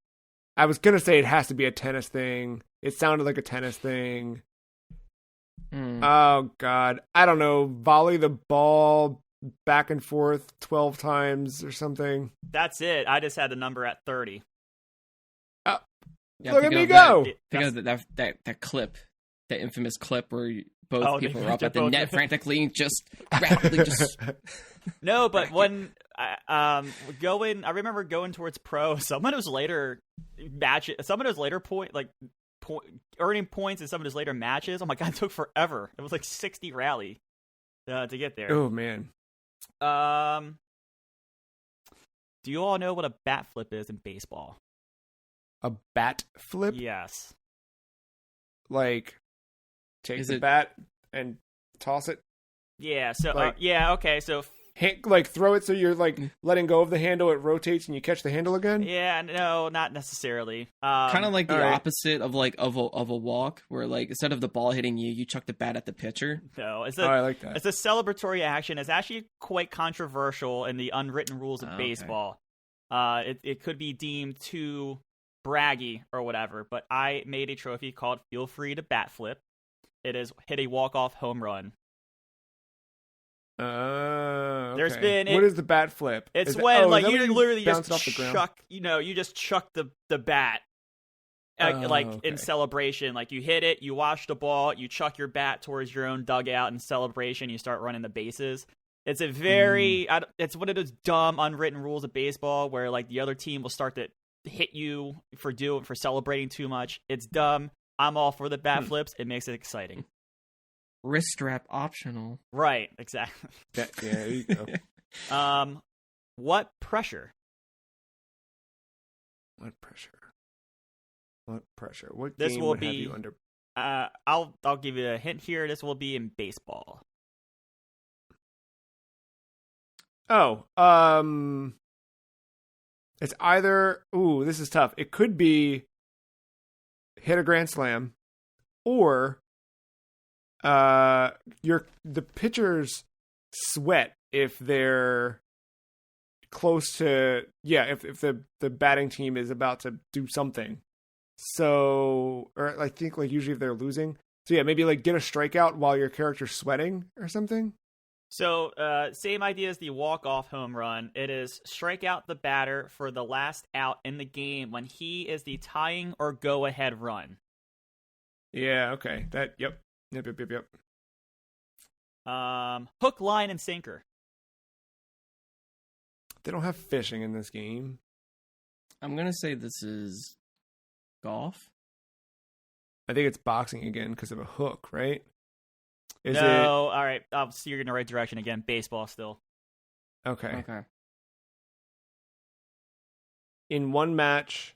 I was gonna say it has to be a tennis thing. It sounded like a tennis thing. Oh God, I don't know. Volley the ball back and forth 12 times or something. That's it. I just had the number at 30. Look at me go! Think of that clip, that infamous clip where both people are up at the net frantically, just rapidly just. No, but when I remember going towards pro. Someone who's later earning points in some of his later matches. Oh my God, it took forever. It was like 60 rally to get there. Oh man. Do you all know what a bat flip is in baseball? A bat flip? Yes. Like, take the bat and toss it? Yeah, so, like, okay, so... like, throw it so you're, like, letting go of the handle, it rotates, and you catch the handle again? Yeah, no, not necessarily. Kind of like the opposite of, like, of a walk, where, like, instead of the ball hitting you, you chuck the bat at the pitcher. No, I like that. It's a celebratory action. It's actually quite controversial in the unwritten rules of baseball. It could be deemed too braggy or whatever, but I made a trophy called Feel Free to Bat Flip. It is hit a walk-off home run. Okay. There's been what is the bat flip? It's when you literally just chuck, you just chuck the bat in celebration. Like you hit it, you wash the ball, you chuck your bat towards your own dugout in celebration, you start running the bases. It's a very it's one of those dumb unwritten rules of baseball where like the other team will start to hit you for celebrating too much. It's dumb. I'm all for the bat flips. It makes it exciting. Wrist strap optional. Right, exactly. Yeah, there you go. What pressure? What pressure? What pressure? What This game will would be have you under? I'll give you a hint here. This will be in baseball. Oh, it's either. Ooh, this is tough. It could be hit a grand slam, or the pitchers sweat if they're close to if the batting team is about to do something. So, or I think like usually if they're losing. So yeah, maybe like get a strikeout while your character's sweating or something. So, same idea as the walk-off home run. It is strike out the batter for the last out in the game when he is the tying or go-ahead run. Yeah, okay. Yep. Hook, line, and sinker. They don't have fishing in this game. I'm going to say this is golf. I think it's boxing again because of a hook, right? All right. I'll steer you in the right direction again. Baseball still. Okay. Okay. In one match,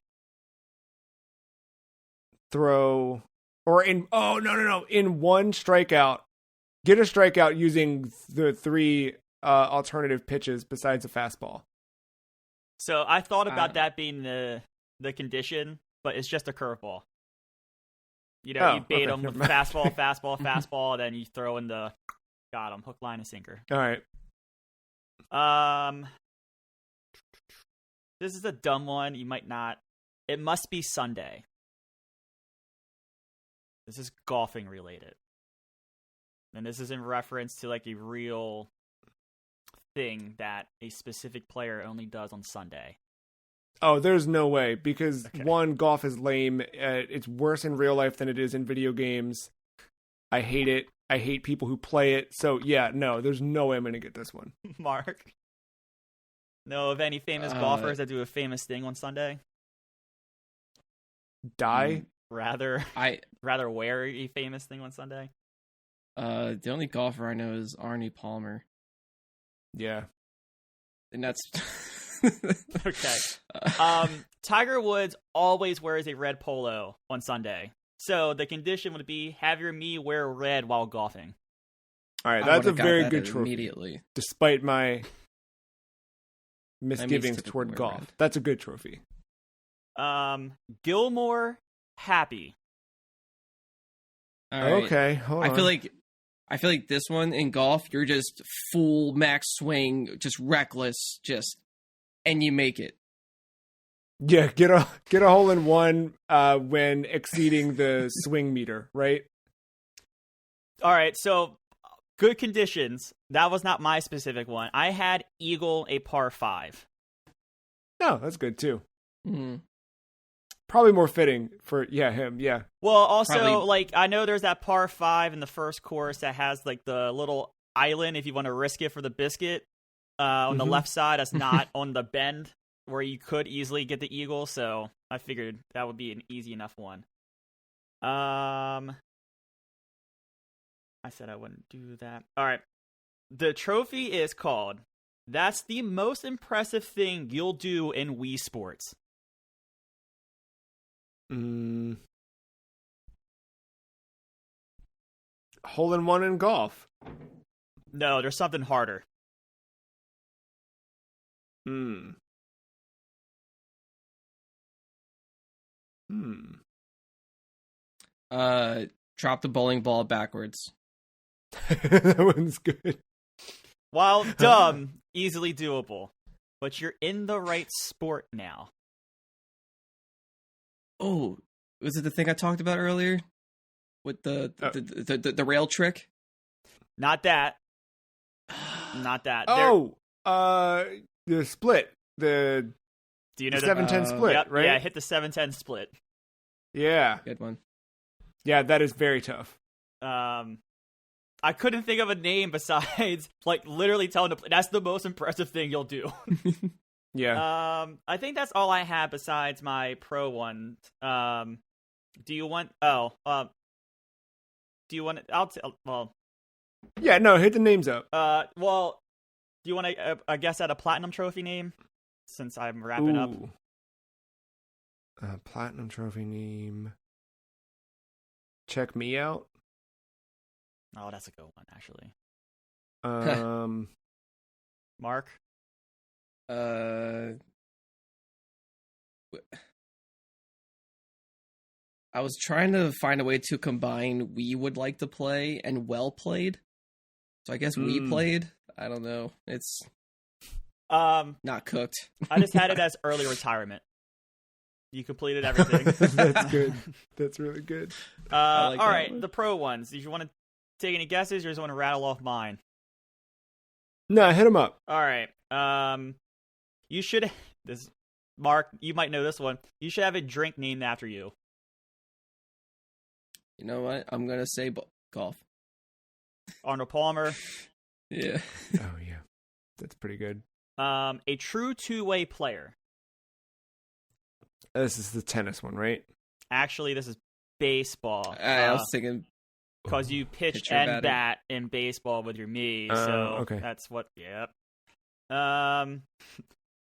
throw, or in, in one strikeout, get a strikeout using the three alternative pitches besides a fastball. So I thought about that being the condition, but it's just a curveball. You bait them with fastball, then you throw in the got him, hook, line, and sinker. All right. This is a dumb one. You might not. It must be Sunday. This is golfing related. And this is in reference to like a real thing that a specific player only does on Sunday. Oh, there's no way, because Okay. one, golf is lame. It's worse in real life than it is in video games. I hate it. I hate people who play it. So yeah, no, there's no way I'm going to get this one. Mark? Know of any famous golfers that do a famous thing on Sunday? Die? Rather wear a famous thing on Sunday? The only golfer I know is Arnie Palmer. Yeah. And that's Okay. Tiger Woods always wears a red polo on Sunday. So the condition would be have your me wear red while golfing. All right, I that's a would've got very that good trophy. immediately. Despite my misgivings typically toward wear golf. red. That's a good trophy. Gilmore happy. All right. Okay, hold on. I feel like this one in golf, you're just full max swing, just reckless, and you make it. Yeah, get a hole in one when exceeding the swing meter, right? All right, so good conditions. That was not my specific one. I had eagle a par 5. No, that's good too. Mm. Probably more fitting for him. Yeah. Well, also Probably. like I know there's that par 5 in the first course that has like the little island if you want to risk it for the biscuit on the left side. That's not on the bend where you could easily get the eagle. So I figured that would be an easy enough one. I said I wouldn't do that. All right. The trophy is called "That's the most impressive thing you'll do in Wii Sports." Hole in one in golf. No, there's something harder. Drop the bowling ball backwards. That one's good. While dumb, easily doable. But you're in the right sport now. Oh, was it the thing I talked about earlier with the rail trick? Not that. Not that. The split. The Do you know the 7-10 split, Yep, right? Yeah, hit the 7-10 split. Yeah. Good one. Yeah, that is very tough. I couldn't think of a name besides like literally telling to play. That's the most impressive thing you'll do. Yeah. I think that's all I have besides my pro one. Do you want? Oh, do you want? Well. Yeah. No. Hit the names up. Well, do you want to guess at a platinum trophy name? Since I'm wrapping up. Platinum trophy name. Check me out. Oh, that's a good one, actually. Mark. I was trying to find a way to combine we would like to play and well played. So I guess we played. I don't know. It's not cooked. I just had it as early retirement. You completed everything. That's good. That's really good. All right, the pro ones. Do you want to take any guesses, or just want to rattle off mine? No, hit them up. All right. You should. Mark, you might know this one. You should have a drink named after you. You know what? I'm gonna say golf. Arnold Palmer. Yeah. Oh yeah, that's pretty good. A true two-way player. This is the tennis one, right? Actually, this is baseball. I was thinking because you pitch and bat in baseball with your Mii, so okay. That's what. Yep.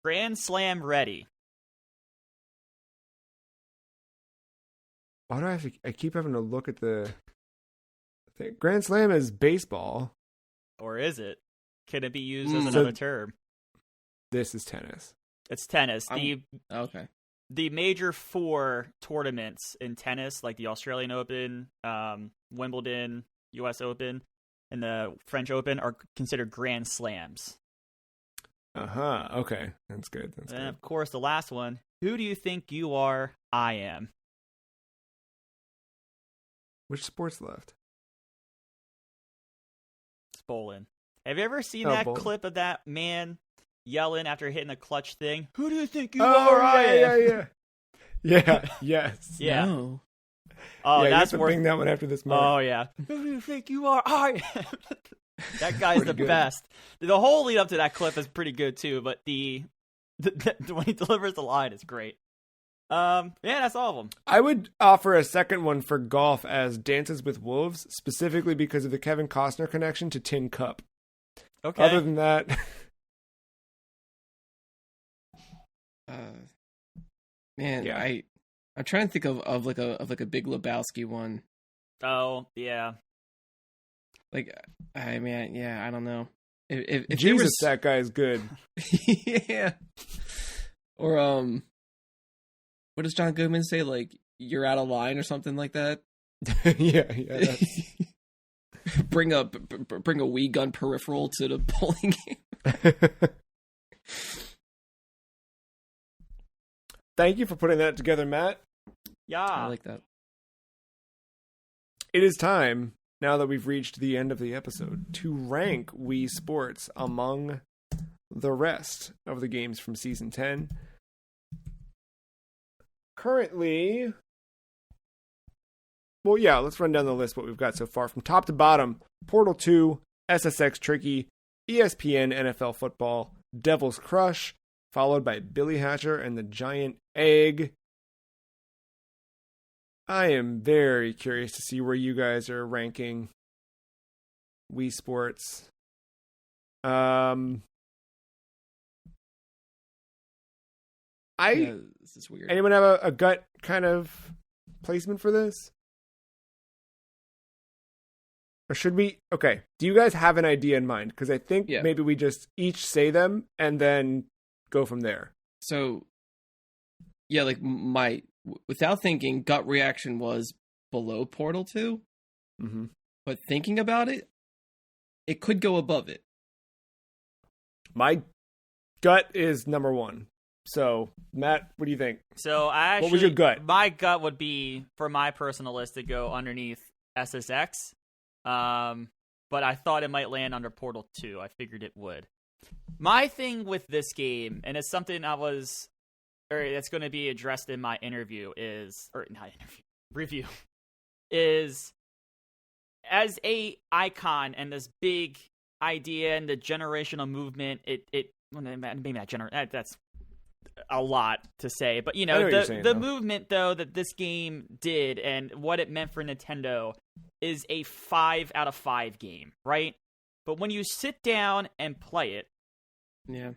Grand Slam ready. Why do I have to? I keep having to look at the thing. Grand Slam is baseball, or is it? Can it be used as another term? This is tennis. It's tennis. Okay. The major 4 tournaments in tennis, like the Australian Open, Wimbledon, U.S. Open, and the French Open, are considered Grand Slams. Okay, that's good. And of course, the last one. Who do you think you are? I am. Which sport's left? It's bowling. Have you ever seen that clip of that man yelling after hitting a clutch thing? Who do you think you are? I am. Yeah. Yes. Yeah. No. Oh, yeah, that's worth. Bring that one after this. Mark. Oh yeah. Who do you think you are? I am. That guy's the best. The whole lead up to that clip is pretty good too, but the when he delivers the line is great. Yeah, that's all of them. I would offer a second one for golf as Dances with Wolves, specifically because of the Kevin Costner connection to Tin Cup. Okay. Other than that, man, yeah. I'm trying to think of like a Big Lebowski one. Oh yeah. Like, I don't know. If Jesus, that guy is good. Yeah. Or what does John Goodman say? Like, you're out of line or something like that. yeah. That's... bring a Wii gun peripheral to the bowling game. Thank you for putting that together, Matt. Yeah, I like that. It is time, now that we've reached the end of the episode, to rank Wii Sports among the rest of the games from Season 10. Currently, well, yeah, let's run down the list what we've got so far. From top to bottom, Portal 2, SSX Tricky, ESPN NFL Football, Devil's Crush, followed by Billy Hatcher and the Giant Egg. I am very curious to see where you guys are ranking Wii Sports. This is weird. Anyone have a gut kind of placement for this? Or should we? Okay. Do you guys have an idea in mind? Because I think maybe we just each say them and then go from there. So, yeah, like my, without thinking, gut reaction was below Portal 2. Mm-hmm. But thinking about it, it could go above it. My gut is number 1. So, Matt, what do you think? So, what was your gut? My gut would be, for my personal list, to go underneath SSX. But I thought it might land under Portal 2. I figured it would. My thing with this game, and it's something that's going to be addressed in my review, is as a icon and this big idea and the generational movement, maybe that's a lot to say, but the movement though that this game did and what it meant for Nintendo is a 5 out of 5 game, right? But when you sit down and play it, yeah,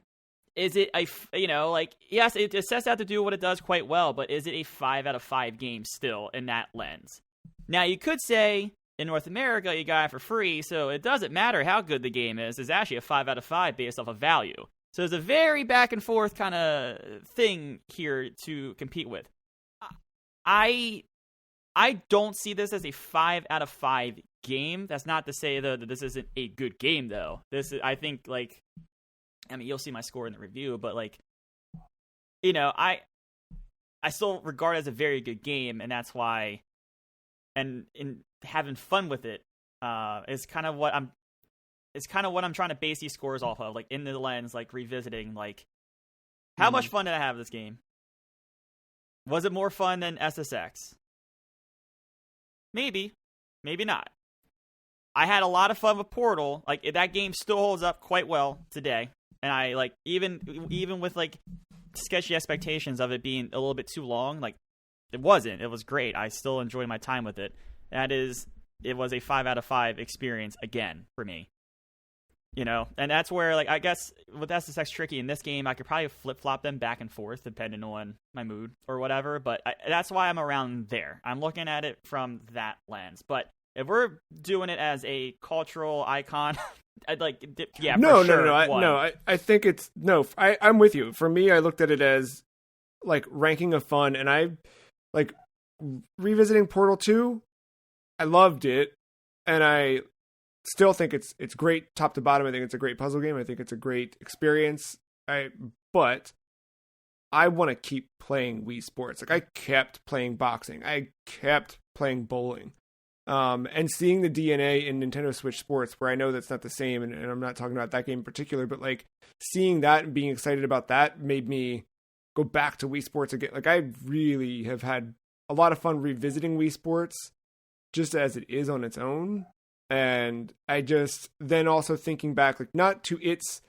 is it yes, it sets out to do what it does quite well, but is it a 5 out of 5 game still in that lens? Now you could say in North America you got it for free, so it doesn't matter how good the game is. It's actually a 5 out of 5 based off of value. So there's a very back and forth kind of thing here to compete with. I don't see this as a 5 out of 5 game. That's not to say though that this isn't a good game though. I think you'll see my score in the review, but I still regard it as a very good game, and that's why, and in having fun with it is kind of what I'm trying to base these scores off of, in the lens, revisiting, how much fun did I have with this game? Was it more fun than SSX? Maybe, maybe not. I had a lot of fun with Portal. That game still holds up quite well today. And I even with sketchy expectations of it being a little bit too long, it wasn't. It was great. I still enjoyed my time with it. It was a 5 out of 5 experience again for me. And that's where I guess with SSX Tricky in this game, I could probably flip flop them back and forth depending on my mood or whatever. But that's why I'm around there. I'm looking at it from that lens. But if we're doing it as a cultural icon. Yeah, no, for sure. No. I think it's I'm with you. For me, I looked at it as ranking of fun, and I revisiting Portal 2. I loved it, and I still think it's great top to bottom. I think it's a great puzzle game. I think it's a great experience. But I want to keep playing Wii Sports. I kept playing boxing. I kept playing bowling. And seeing the DNA in Nintendo Switch Sports, where I know that's not the same, and I'm not talking about that game in particular, but seeing that and being excited about that made me go back to Wii Sports again. I really have had a lot of fun revisiting Wii Sports just as it is on its own. And I just then also thinking back, not to its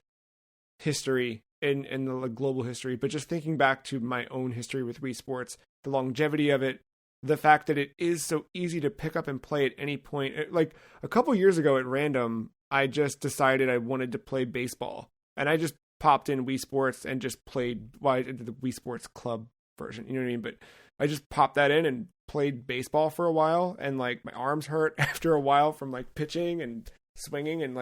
history in the global history, but just thinking back to my own history with Wii Sports, the longevity of it, the fact that it is so easy to pick up and play at any point. A couple years ago at random, I just decided I wanted to play baseball, and I just popped in Wii Sports and just played into the Wii Sports Club version. You know what I mean? But I just popped that in and played baseball for a while, and my arms hurt after a while from pitching and swinging, and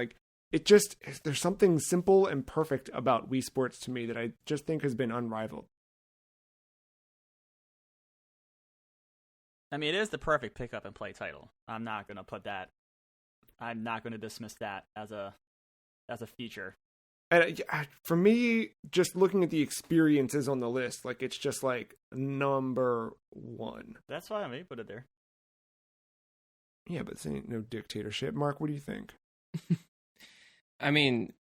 it just, there's something simple and perfect about Wii Sports to me that I just think has been unrivaled. I mean, it is the perfect pick up and play title. I'm not going to dismiss that as a feature. And for me, just looking at the experiences on the list, it's just number 1. That's why I may put it there. Yeah, but this ain't no dictatorship. Mark, what do you think? I mean,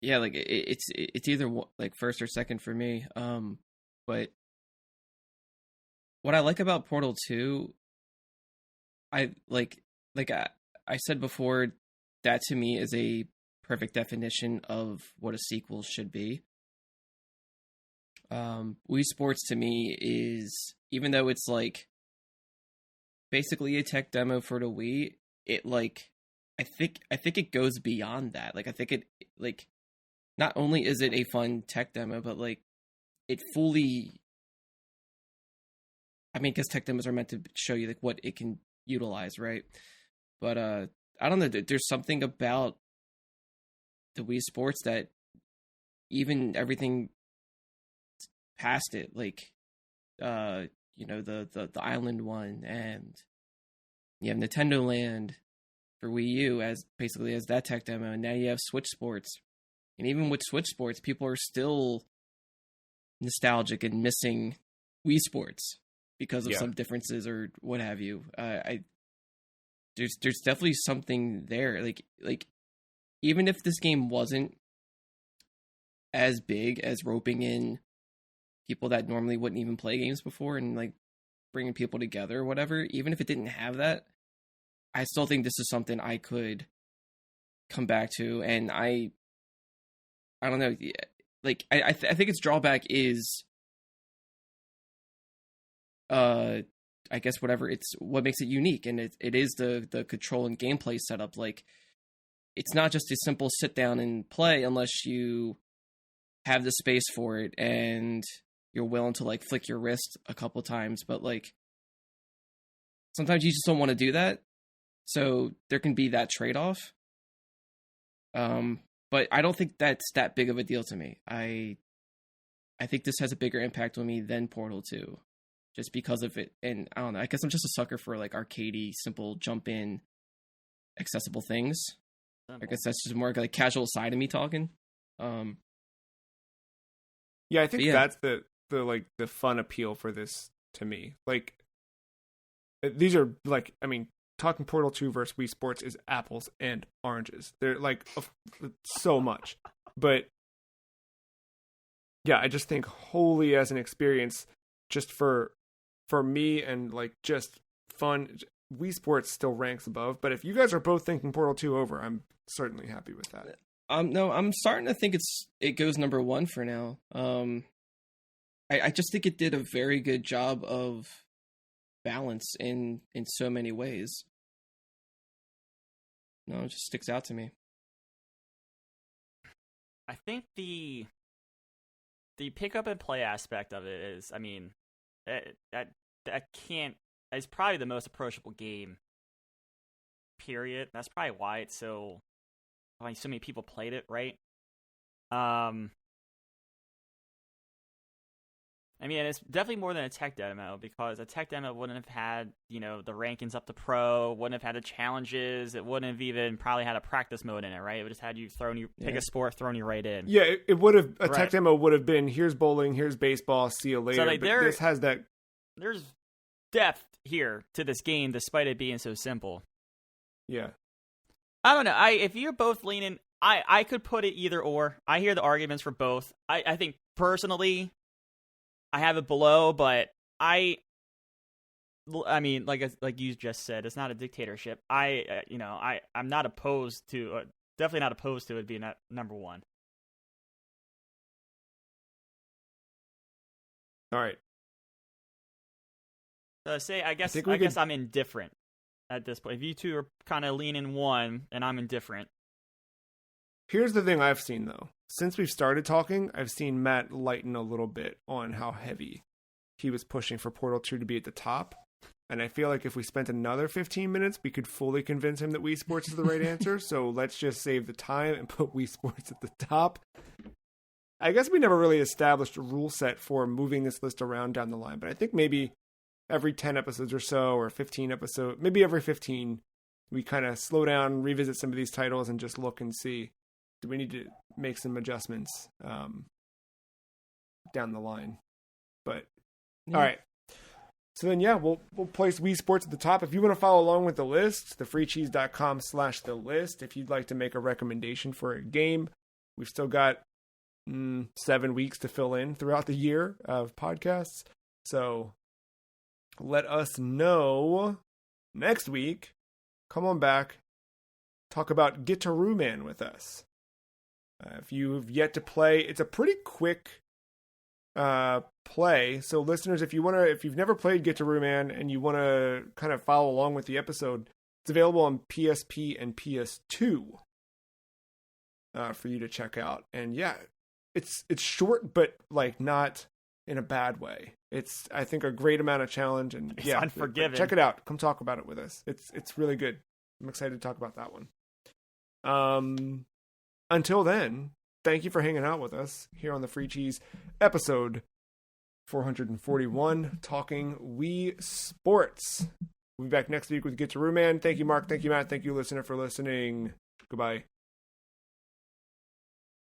yeah, it's either first or second for me. But what I like about Portal 2, I said before, that to me is a perfect definition of what a sequel should be. Wii Sports to me is, even though it's basically a tech demo for the Wii, it I think it goes beyond that. I think it not only is it a fun tech demo, but it fully, I mean, because tech demos are meant to show you what it can utilize, right? But I don't know. There's something about the Wii Sports that even everything past it, the island one, and you have Nintendo Land for Wii U as that tech demo, and now you have Switch Sports, and even with Switch Sports, people are still nostalgic and missing Wii Sports because of some differences or what have you. There's definitely something there. Even if this game wasn't as big as roping in people that normally wouldn't even play games before and bringing people together or whatever, even if it didn't have that, I still think this is something I could come back to, and I don't know, like I think its drawback is, I guess what makes it unique, and it is the control and gameplay setup. Like, it's not just a simple sit down and play unless you have the space for it and you're willing to like flick your wrist a couple times, but like sometimes you just don't want to do that. So there can be that trade-off. But I don't think that's that big of a deal to me. I think this has a bigger impact on me than Portal 2, just because of it. And I don't know, I guess I'm just a sucker for like arcadey, simple jump in, accessible things. I guess that's just more like casual side of me talking. Yeah, I think that's the like the fun appeal for this to me. Like, these are like, I mean, talking Portal 2 versus Wii Sports is apples and oranges. They're like so much. But yeah, I just think wholly as an experience, just for me and like just fun, Wii Sports still ranks above. But if you guys are both thinking Portal 2 over, I'm certainly happy with that. No, I'm starting to think it goes number one for now. I just think it did a very good job of balance in so many ways. No, it just sticks out to me. I think the pick up and play aspect of it is, I mean, that it's probably the most approachable game. Period. That's probably why it's so many people played it, right? I mean, it's definitely more than a tech demo, because a tech demo wouldn't have had, the rankings up to pro, wouldn't have had the challenges, it wouldn't have even probably had a practice mode in it, right? It would just had you pick a sport, thrown you right in. Yeah, it would have, a tech demo would have been, here's bowling, here's baseball, see you later. So, like, but this has that. There's depth here to this game, despite it being so simple. Yeah. I don't know. If you're both leaning, I could put it either or. I hear the arguments for both. I think personally, I have it below, but I mean, like you just said, it's not a dictatorship. I'm not opposed to, definitely not opposed to it being at number one. All right. So I guess I'm indifferent at this point. If you two are kind of leaning one, and I'm indifferent. Here's the thing I've seen, though. Since we've started talking, I've seen Matt lighten a little bit on how heavy he was pushing for Portal 2 to be at the top. And I feel like if we spent another 15 minutes, we could fully convince him that Wii Sports is the right answer. So let's just save the time and put Wii Sports at the top. I guess we never really established a rule set for moving this list around down the line. But I think maybe every 10 episodes or so, or 15 episodes, maybe every 15, we kind of slow down, revisit some of these titles, and just look and see, do we need to make some adjustments down the line? But all right. So then, we'll place Wii Sports at the top. If you want to follow along with the list, thefreecheese.com/the list. If you'd like to make a recommendation for a game, we've still got 7 weeks to fill in throughout the year of podcasts. So let us know next week. Come on back. Talk about Guitar Man with us. If you've yet to play, it's a pretty quick play. So listeners, if you've never played Guitar Man and you want to kind of follow along with the episode, it's available on PSP and PS2 for you to check out. And it's short, but like not in a bad way. It's, I think, a great amount of challenge, and it's unforgiving. Check it out. Come talk about it with us. It's really good. I'm excited to talk about that one. Until then, thank you for hanging out with us here on the Free Cheese, episode 441, talking Wii Sports. We'll be back next week with Guitar Man. Thank you, Mark. Thank you, Matt. Thank you, listener, for listening. Goodbye.